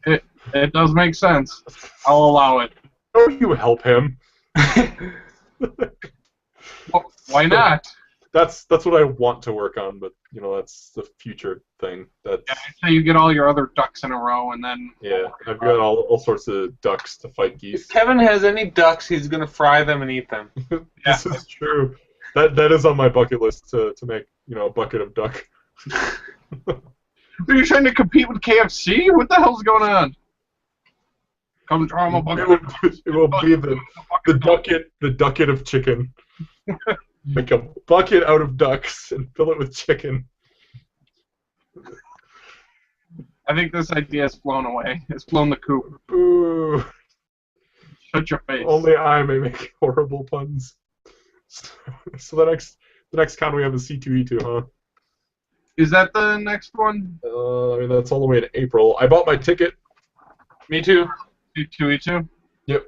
It does make sense. I'll allow it. Don't you help him? Well, why not? That's what I want to work on, but you know that's the future thing. That's so you get all your other ducks in a row, and then I've got all sorts of ducks to fight geese. If Kevin has any ducks, he's gonna fry them and eat them. This is true. That is on my bucket list to make a bucket of duck. Are you trying to compete with KFC? What the hell's going on? Come draw my bucket. It will be the ducket of chicken. Make a bucket out of ducks and fill it with chicken. I think this idea has flown away. It's flown the coop. Boo. Shut your face. Only I may make horrible puns. So the next con we have is C2E2, huh? Is that the next one? I mean that's all the way in April. I bought my ticket. Me too. C2E2? Yep.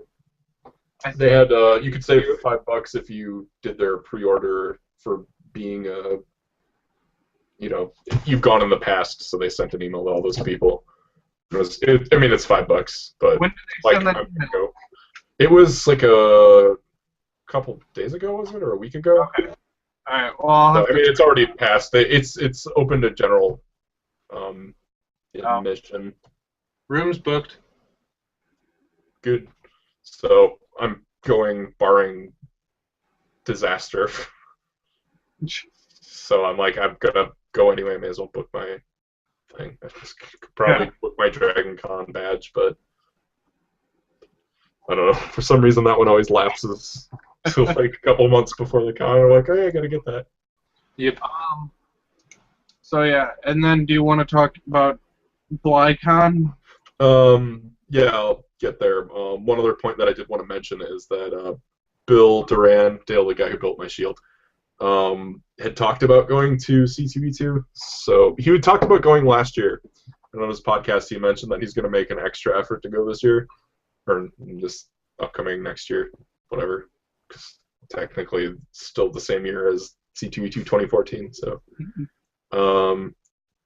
They had you could save $5 if you did their pre-order for being you've gone in the past, so they sent an email to all those people. I mean it's $5, but when did they send that ago. It was like a couple days ago, was it, or a week ago? Okay. All right. Well, I mean it's already passed. It's open to general admission. Rooms booked. Good. So I'm going barring disaster. So I'm like, I'm gonna go anyway. I may as well book my thing. I just could probably book my Dragon Con badge, but I don't know. For some reason, that one always lapses to like a couple months before the con. I'm like, hey, I gotta get that. Yep. So yeah, and then do you want to talk about BlyCon? Yeah, I'll get there. One other point that I did want to mention is that Bill Duran, Dale, the guy who built my shield, had talked about going to C2E2. So he had talked about going last year, and on his podcast he mentioned that he's going to make an extra effort to go this year, or this upcoming next year, whatever. 'Cause technically still the same year as C2E2 2014. So,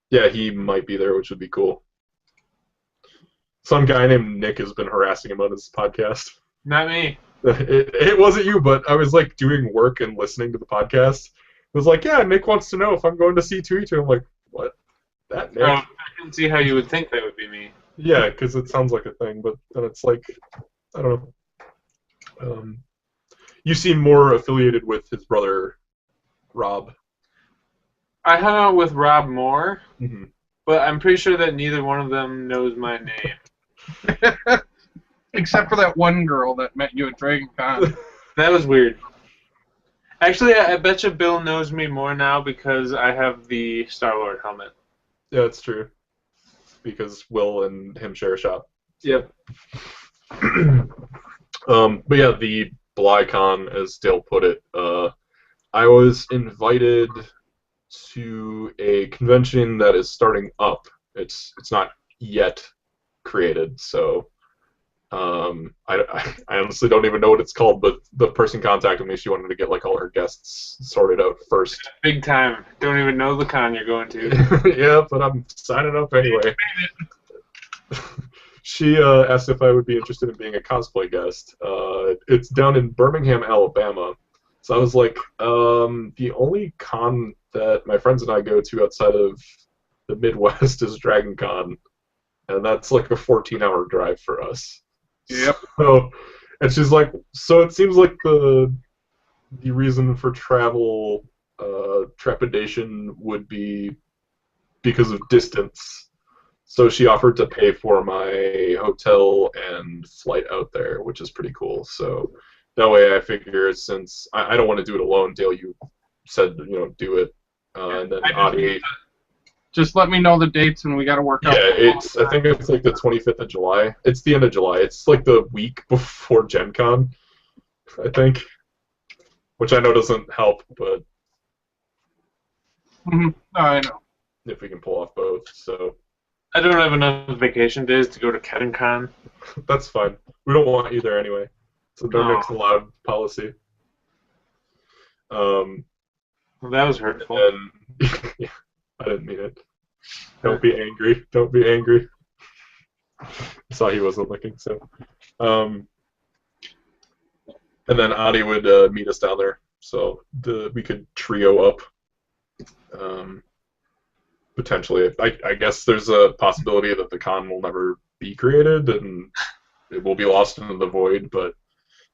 yeah, he might be there, which would be cool. Some guy named Nick has been harassing him on his podcast. Not me. It wasn't you, but I was like doing work and listening to the podcast. It was like, yeah, Nick wants to know if I'm going to C2E2. I'm like, what? That Nick? Oh, I can see how you would think that would be me. Yeah, because it sounds like a thing, but then it's like, I don't know. You seem more affiliated with his brother, Rob. I hung out with Rob more, Mm-hmm. but I'm pretty sure that neither one of them knows my name. Except for that one girl that met you at Dragon Con. That was weird. Actually, I bet you Bill knows me more now because I have the Star-Lord helmet. Yeah, it's true. Because Will and him share a shop. Yep. But yeah, the BliCon, as Dale put it, I was invited to a convention that is starting up. It's not yet created, so I honestly don't even know what it's called, but the person contacted me. She wanted to get like all her guests sorted out first. Big time. Don't even know the con you're going to. Yeah, but I'm signing up anyway. She asked if I would be interested in being a cosplay guest. It's down in Birmingham, Alabama. So I was like, the only con that my friends and I go to outside of the Midwest is Dragon Con, and that's like a 14-hour drive for us. Yep. So, and she's like, so it seems like the reason for travel trepidation would be because of distance. So she offered to pay for my hotel and flight out there, which is pretty cool. So that way I figure, since I don't want to do it alone, Dale, you said, do it. And then Adi. Just let me know the dates and we got to work out. Yeah, I think it's like the 25th of July. It's the end of July. It's like the week before Gen Con, I think. Which I know doesn't help, but I know. if we can pull off both, so. I don't have enough vacation days to go to KenCon. That's fine. We don't want you there anyway. So no mix allowed policy. Well, that was hurtful. And yeah, I didn't mean it. Don't be angry. Don't be angry. I saw he wasn't looking, so. And then Adi would meet us down there, so we could trio up. Potentially, I guess there's a possibility that the con will never be created and it will be lost into the void. But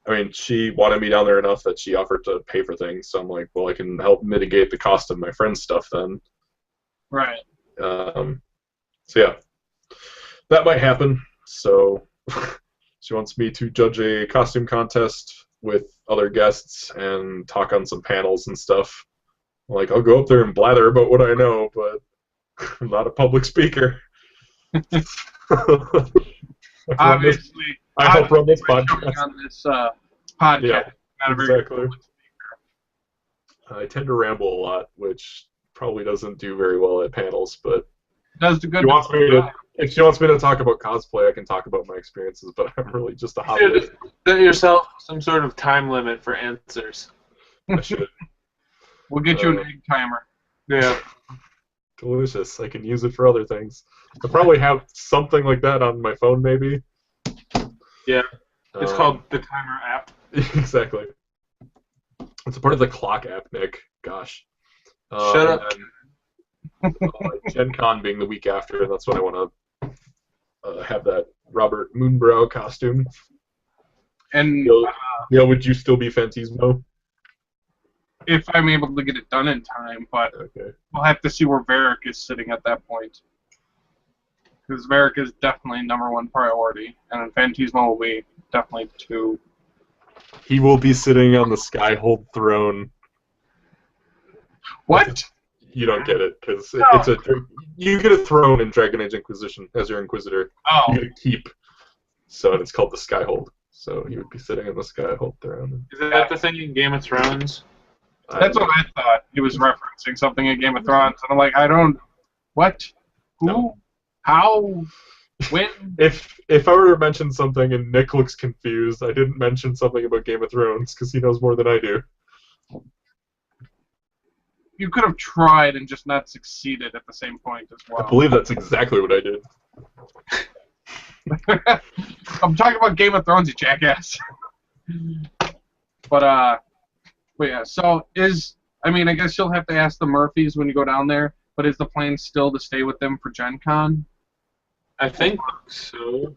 I mean, she wanted me down there enough that she offered to pay for things. So I'm like, well, I can help mitigate the cost of my friend's stuff then. Right. So yeah, that might happen. So she wants me to judge a costume contest with other guests and talk on some panels and stuff. Like, I'll go up there and blather about what I know, but I'm not a public speaker. Obviously, I help run this podcast. On this podcast. Yeah, not a very exactly. I tend to ramble a lot, which probably doesn't do very well at panels, but does the good. if she wants me to talk about cosplay, I can talk about my experiences, but I'm really just a hobbyist. Set yourself some sort of time limit for answers. I should. We'll get you an egg timer. Yeah. Delicious. I can use it for other things. I probably have something like that on my phone, maybe. Yeah. It's called the Timer app. Exactly. It's a part of the clock app, Nick. Gosh. Shut up. Gen Con being the week after, and that's when I want to have that Robert Moonbrow costume. And would you still be Fantismo? If I'm able to get it done in time, but okay. We'll have to see where Varric is sitting at that point. Because Varric is definitely #1 priority, and Fantismo will be definitely 2. He will be sitting on the Skyhold throne. What? You don't get it, because you get a throne in Dragon Age Inquisition as your Inquisitor. Oh. You get a keep. So it's called the Skyhold. So he would be sitting on the Skyhold throne. Is that the thing in Game of Thrones? That's what I thought. He was referencing something in Game of Thrones, and I'm like, what? Who? No. How? When If I were to mention something and Nick looks confused, I didn't mention something about Game of Thrones because he knows more than I do. you could have tried and just not succeeded at the same point as well. I believe that's exactly what I did. I'm talking about Game of Thrones, you jackass. But yeah. So I guess you'll have to ask the Murphys when you go down there. But is the plan still to stay with them for Gen Con? I think so.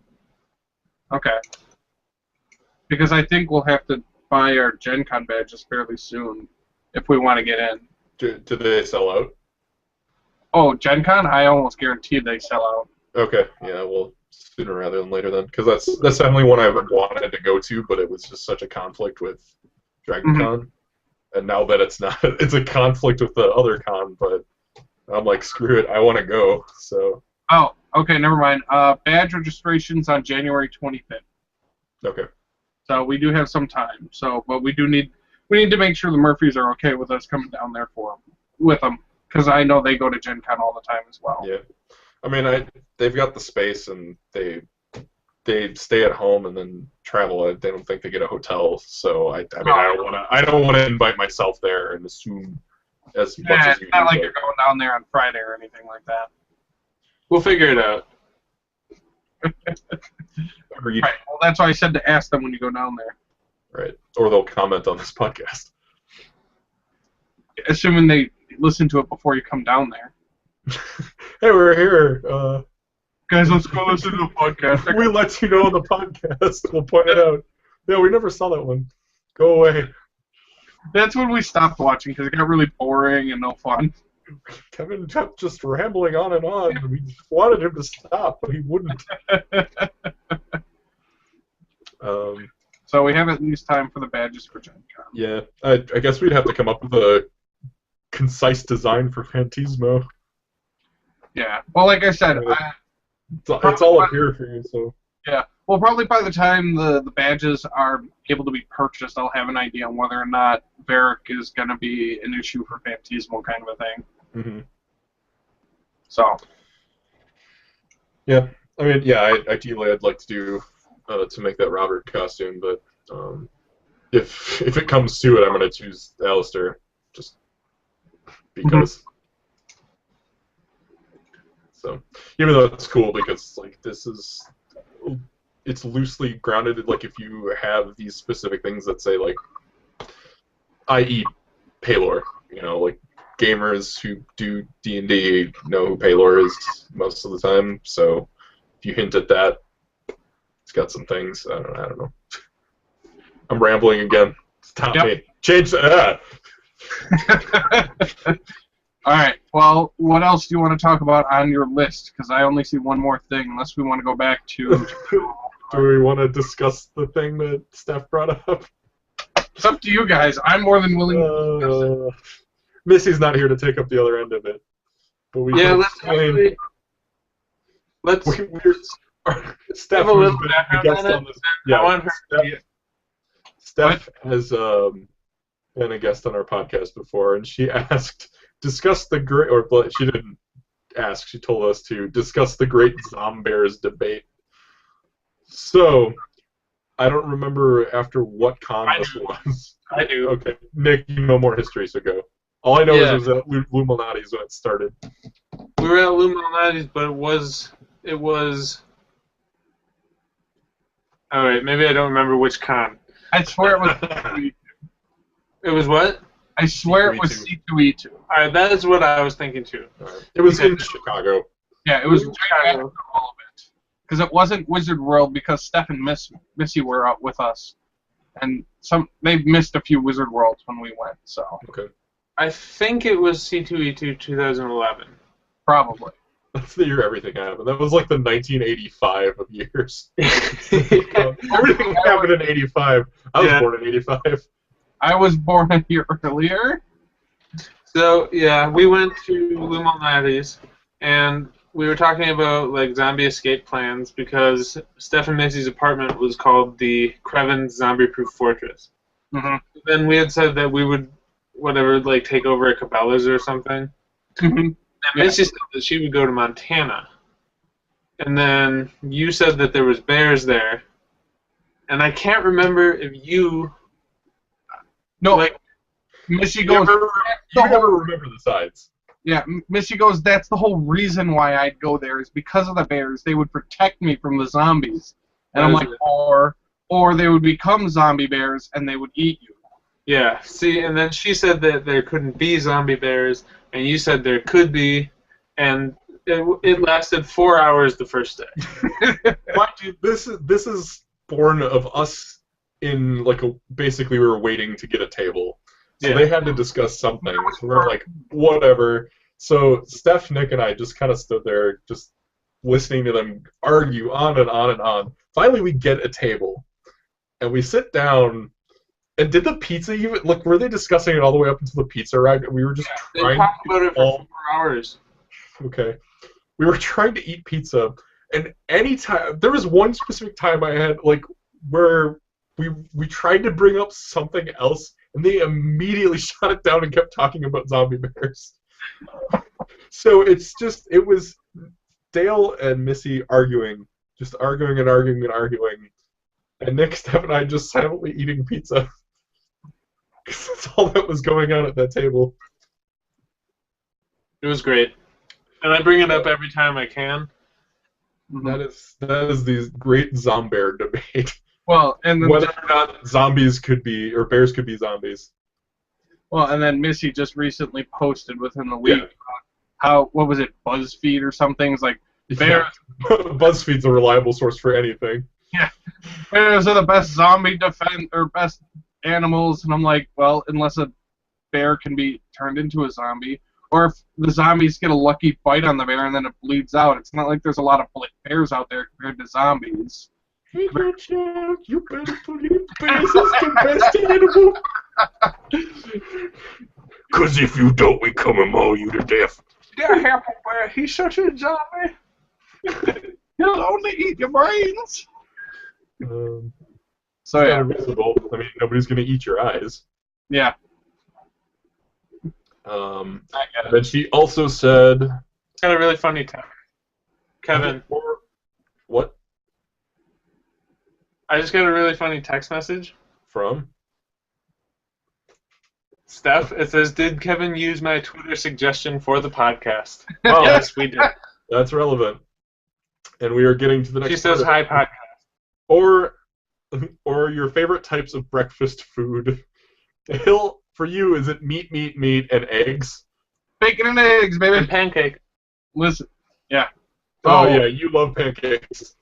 Okay. Because I think we'll have to buy our Gen Con badges fairly soon if we want to get in. Do they sell out? Oh, Gen Con? I almost guaranteed they sell out. Okay, yeah, well, sooner rather than later then, because that's definitely one I've wanted to go to, but it was just such a conflict with Dragon Con, and now that it's not, it's a conflict with the other con, but I'm like, screw it, I want to go, so. Oh, okay, never mind. Badge registration's on January 25th. Okay. So we do have some time. So, but we need to make sure the Murphys are okay with us coming down there with them, because I know they go to Gen Con all the time as well. Yeah, I mean, they've got the space and they stay at home and then travel. They don't think they get a hotel, so I don't want to invite myself there and assume as much as you. It's not like you're going down there on Friday or anything like that. We'll figure it out. Agreed. Right. Well, that's why I said to ask them when you go down there. Right. Or they'll comment on this podcast. Assuming they listen to it before you come down there. Hey, we're here. Guys, let's go listen to the podcast. We let you know on the podcast. We'll point it out. Yeah, we never saw that one. Go away. That's when we stopped watching because it got really boring and no fun. Kevin kept just rambling on and on. We wanted him to stop, but he wouldn't. So we have at least time for the badges for Gen Con. Yeah, I guess we'd have to come up with a concise design for Phantismo. Yeah. Well, like I said, It's all up here for you, so. Yeah. Well, probably by the time the badges are able to be purchased, I'll have an idea on whether or not Varric is going to be an issue for Phantismo kind of a thing. Mm-hmm. So. Yeah. I mean, yeah, ideally I'd like to do to make that Robert costume, but if it comes to it, I'm going to choose Alistair, just because. Mm-hmm. So, even though it's cool because like it's loosely grounded. Like if you have these specific things that say like, i.e. Paylor, like gamers who do D&D know who Paylor is most of the time. So if you hint at that, it's got some things. I don't know. I'm rambling again. Stop me. Change that. All right. Well, what else do you want to talk about on your list? Because I only see one more thing, unless we want to go back to. Do we want to discuss the thing that Steph brought up? It's up to you guys. I'm more than willing to discuss it. Missy's not here to take up the other end of it. But we let's Steph have a little been background a guest on it. on this. Yeah, I want her Steph has been a guest on our podcast before, and she asked, discuss the great, or she didn't ask, she told us to discuss the great Zombears debate. So, I don't remember after what con this was. I do. Okay, Nick, you know more history, so go. All I know is it was at Luminati's when it started. We were at Luminati's, but it was. All right, maybe I don't remember which con. I swear it was C2E2. It was what? I swear it was C2E2. All right, that is what I was thinking too. It was in Chicago. Yeah, it was right after all of it. Because it wasn't Wizard World because Steph and Missy were out with us. And they missed a few Wizard Worlds when we went, so. Okay. I think it was C2E2 2011. Probably. That's the year everything happened. That was like the 1985 of years. Everything happened in 85. I was born in 85. I was born a year earlier. So, yeah, we went to Luminati's, and we were talking about like zombie escape plans because Steph and Missy's apartment was called the Creven Zombie-Proof Fortress. Mm-hmm. Then we had said that we would, like take over at Cabela's or something. Mm-hmm. And Missy said that she would go to Montana. and then you said that there was bears there, and I can't remember if you. No, like Missy You goes. never remember the sides. Yeah, Missy goes. That's the whole reason why I'd go there is because of the bears. They would protect me from the zombies, and I'm like, or they would become zombie bears and they would eat you. Yeah. See, and then she said that there couldn't be zombie bears, and you said there could be, and it lasted 4 hours the first day. Mind you, this is born of us in like basically we were waiting to get a table. So Yeah. they had to discuss something. So we're like, whatever. So Steph, Nick, and I just kind of stood there just listening to them argue on and on and on. Finally, we get a table. And we sit down. And did the pizza even, like, were they discussing it all the way up until the pizza arrived? And we were just They trying talked to about it for all 4 hours. Okay. We were trying to eat pizza, and anytime there was one specific time I had like where we tried to bring up something else, and they immediately shut it down and kept talking about zombie bears. So it was Dale and Missy arguing, just arguing and arguing and arguing, and Nick, Steph, and I just silently eating pizza. Because that's all that was going on at that table. It was great. And I bring it up every time I can. That is the great zombear debate. Well, and then Whether or not zombies could be, or bears could be zombies. and then Missy just recently posted within the week what was it, BuzzFeed or something? It's like bears. Yeah. BuzzFeed's a reliable source for anything. Yeah, bears are the best zombie best animals, and I'm like, well, unless a bear can be turned into a zombie, or if the zombies get a lucky bite on the bear and then it bleeds out. It's not like there's a lot of bears out there compared to zombies. Hey, good child, you better believe bears is the best animal. Because if you don't, we come and maul you to death. Yeah, Happy Bear, he's such a zombie. He'll only eat your brains. So It's yeah, not invisible. I mean, nobody's going to eat your eyes. yeah. I get it. Then she also said... It's got a really funny time. Kevin, What? I just got a really funny text message. From? Steph, it says, did Kevin use my Twitter suggestion for the podcast? Oh, yes, we did. That's relevant. And we are getting to the next She says, part. hi, podcast. Or your favorite types of breakfast food. Hill, for you, is it meat, and eggs? Bacon and eggs, baby. And pancake. Listen, yeah. Oh, yeah, you love pancakes.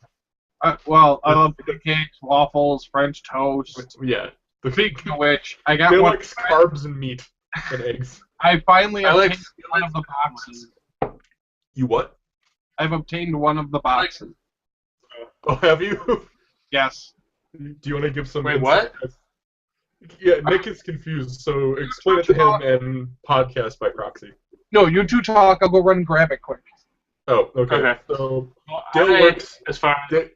I love pancakes, waffles, French toast. Yeah. Speaking of which, I got They one. like carbs and meat and eggs. I finally I like obtained one of the boxes. You what? I've obtained one of the boxes. Oh, have you? Yes. Do you want to give some Wait, insight? what? Yeah, Nick is confused, so explain it to him and podcast by proxy. No, you two talk. I'll go run and grab it quick. Oh, okay. Okay. So Well, Dale works. as far as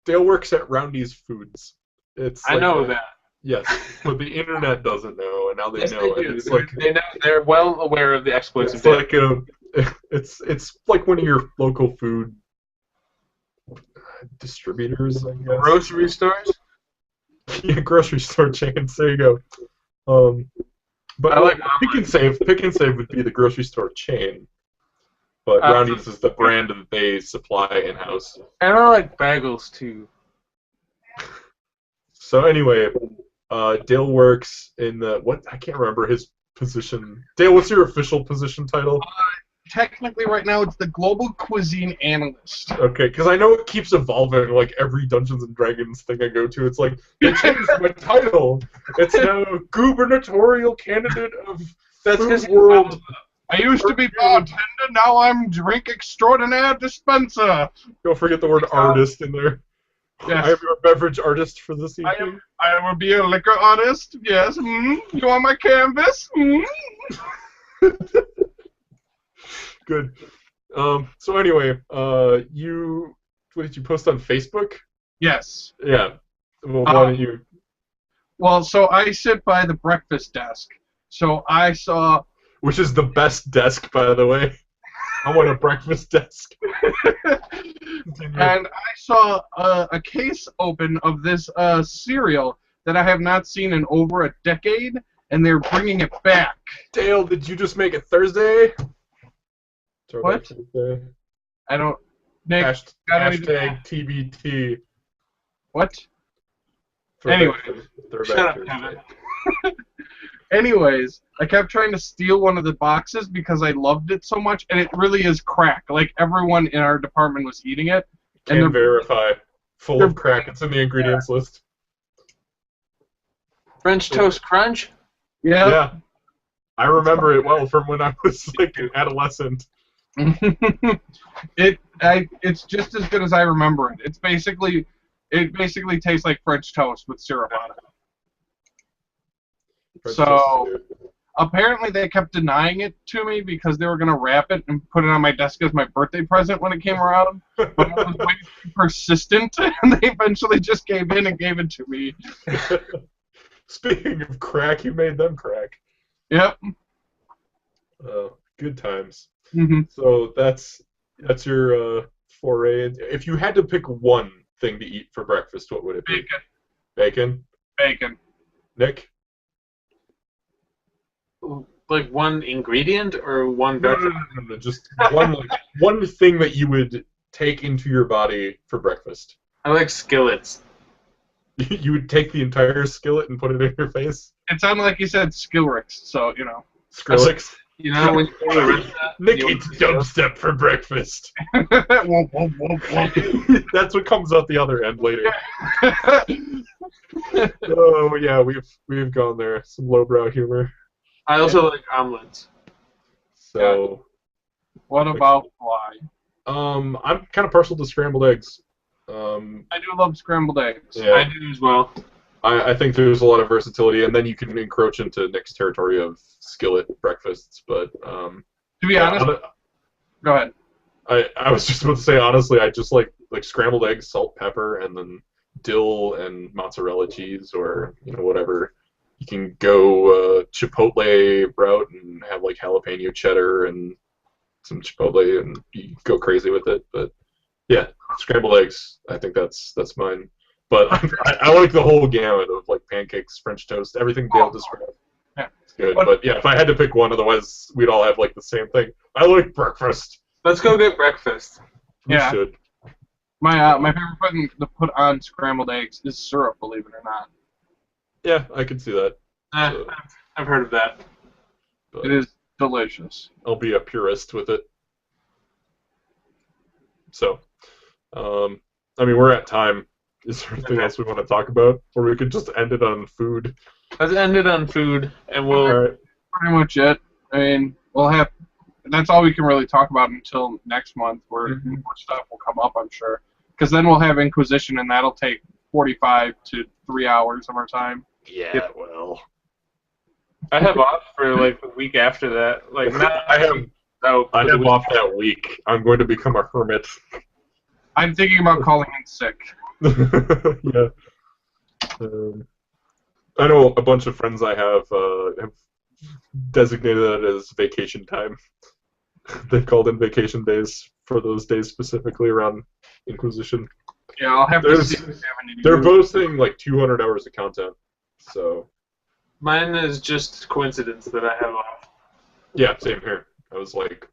Dale works at Roundy's Foods. It's I like know that. Yes, but the internet doesn't know, and now they Yes, know. they And do. it's like They know, they're well aware of the exploits it's of Dale. like it's like one of your local food distributors, I guess. Grocery stores? Yeah, grocery store chains. There you go. But I like Pick and Save. Pick and Save would be the grocery store chain, but Roundy's is the brand that they supply in house. And I like bagels too. So anyway, Dale works in the I can't remember his position. Dale, what's your official position title? Technically, right now, it's the Global Cuisine Analyst. Okay, because I know it keeps evolving. Like every Dungeons and Dragons thing I go to, it's like they changed my title. It's now gubernatorial candidate of Food World. I used to be bartender, now I'm drink extraordinaire dispenser. Don't forget the word artist in there. Yes. I am your beverage artist for this I evening. will be a liquor artist, yes. You want my canvas? Good. So anyway, what did you post on Facebook? Yes. Yeah. Well, why don't you? Well, so I sit by the breakfast desk. So I saw... Which is the best desk, by the way. I want a breakfast desk. And I saw a case open of this cereal that I have not seen in over a decade, and they're bringing it back. Dale, did you just make it Thursday? What? Thursday. I don't. Nick, Hashtag TBT. What? Anyway, Shut up, Kevin. Anyways, I kept trying to steal one of the boxes because I loved it so much, and it really is crack. Like, everyone in our department was eating it. Can verify. Full of crack. It's in the ingredients list. French Toast Crunch? Yeah. I remember it well from when I was like an adolescent. It's just as good as I remember it. It basically tastes like French toast with syrup on it. So apparently they kept denying it to me because they were gonna wrap it and put it on my desk as my birthday present when it came around. But I was way too persistent, and they eventually just gave in and gave it to me. Speaking of crack, you made them crack. Yep. Good times. Mm-hmm. So that's your foray. If you had to pick one thing to eat for breakfast, what would it be? Bacon. Bacon? Nick? Like one ingredient or one breakfast? No, just one thing that you would take into your body for breakfast. I like skillets. You would take the entire skillet and put it in your face? It sounded like you said Skillrix, so, you know. Skrillex? You know, when you go to a restaurant, Nick eats dubstep for breakfast. Whoop, whoop, whoop, whoop. That's what comes out the other end later. Oh yeah, we've gone there. Some lowbrow humor. I also like omelets. So, What about fly? I'm kind of partial to scrambled eggs. I do love scrambled eggs. Yeah. I do as well. I think there's a lot of versatility, and then you can encroach into Nick's territory of skillet breakfasts. But to be honest, go ahead. I was just about to say, honestly, I just like scrambled eggs, salt, pepper, and then dill and mozzarella cheese, or whatever. You can go Chipotle route and have like jalapeno cheddar and some Chipotle, and you go crazy with it. But yeah, scrambled eggs. I think that's mine. But I like the whole gamut of like pancakes, French toast, everything Dale described. Yeah. It's good. But yeah, if I had to pick one, otherwise we'd all have like the same thing. I like breakfast. Let's go get breakfast. We should. My favorite thing to put on scrambled eggs is syrup, believe it or not. Yeah, I could see that. So, I've heard of that. It is delicious. I'll be a purist with it. So, I mean, we're at time. Is there anything else we want to talk about? Or we could just end it on food? Let's end it on food, and we'll... All right. Pretty much it. I mean, we'll have... That's all we can really talk about until next month, where more stuff will come up, I'm sure. Because then we'll have Inquisition, and that'll take 45 to 3 hours of our time. Yeah, well... I have off for like the week after that. Like I have off that week. I'm going to become a hermit. I'm thinking about calling in sick. Yeah. I know a bunch of friends I have designated that as vacation time. They've called in vacation days for those days specifically around Inquisition. Yeah, I'll have to see if they have any They're posting like 200 hours of content, so... Mine is just coincidence that I have off. Yeah, same here. I was like,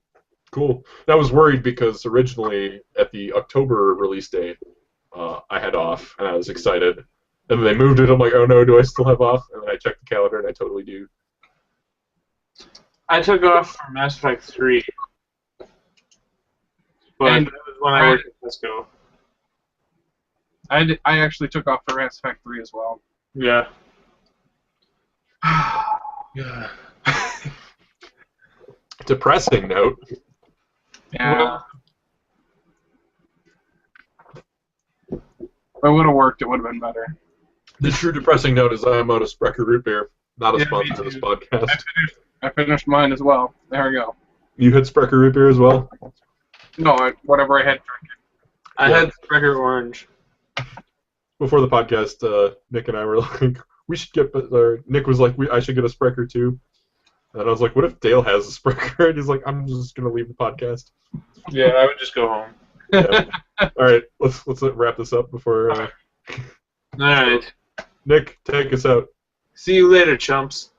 cool. And I was worried because originally at the October release date, I had off, and I was excited. And then they moved it. I'm like, oh no, do I still have off? And then I checked the calendar, and I totally do. I took off for Mass Effect 3. But And that was when I worked at Cisco. I actually took off for Mass Effect 3 as well. Yeah. Yeah. Depressing note. Yeah. Well, if it would have worked, it would have been better. The true depressing note is I'm out of Sprecher root beer. Not a Yeah, sponsor me of this too. podcast. I finished mine as well. There we go. You had Sprecher root beer as well? No, whatever I had drinking. I Yeah. had Sprecher Orange. Before the podcast, Nick and I were like, we should get, or Nick was like, I should get a Sprecher too. And I was like, what if Dale has a Sprecher? And he's like, I'm just going to leave the podcast. Yeah, I would just go home. Yeah. All right, let's wrap this up before. All right. Nick, take us out. See you later, chumps.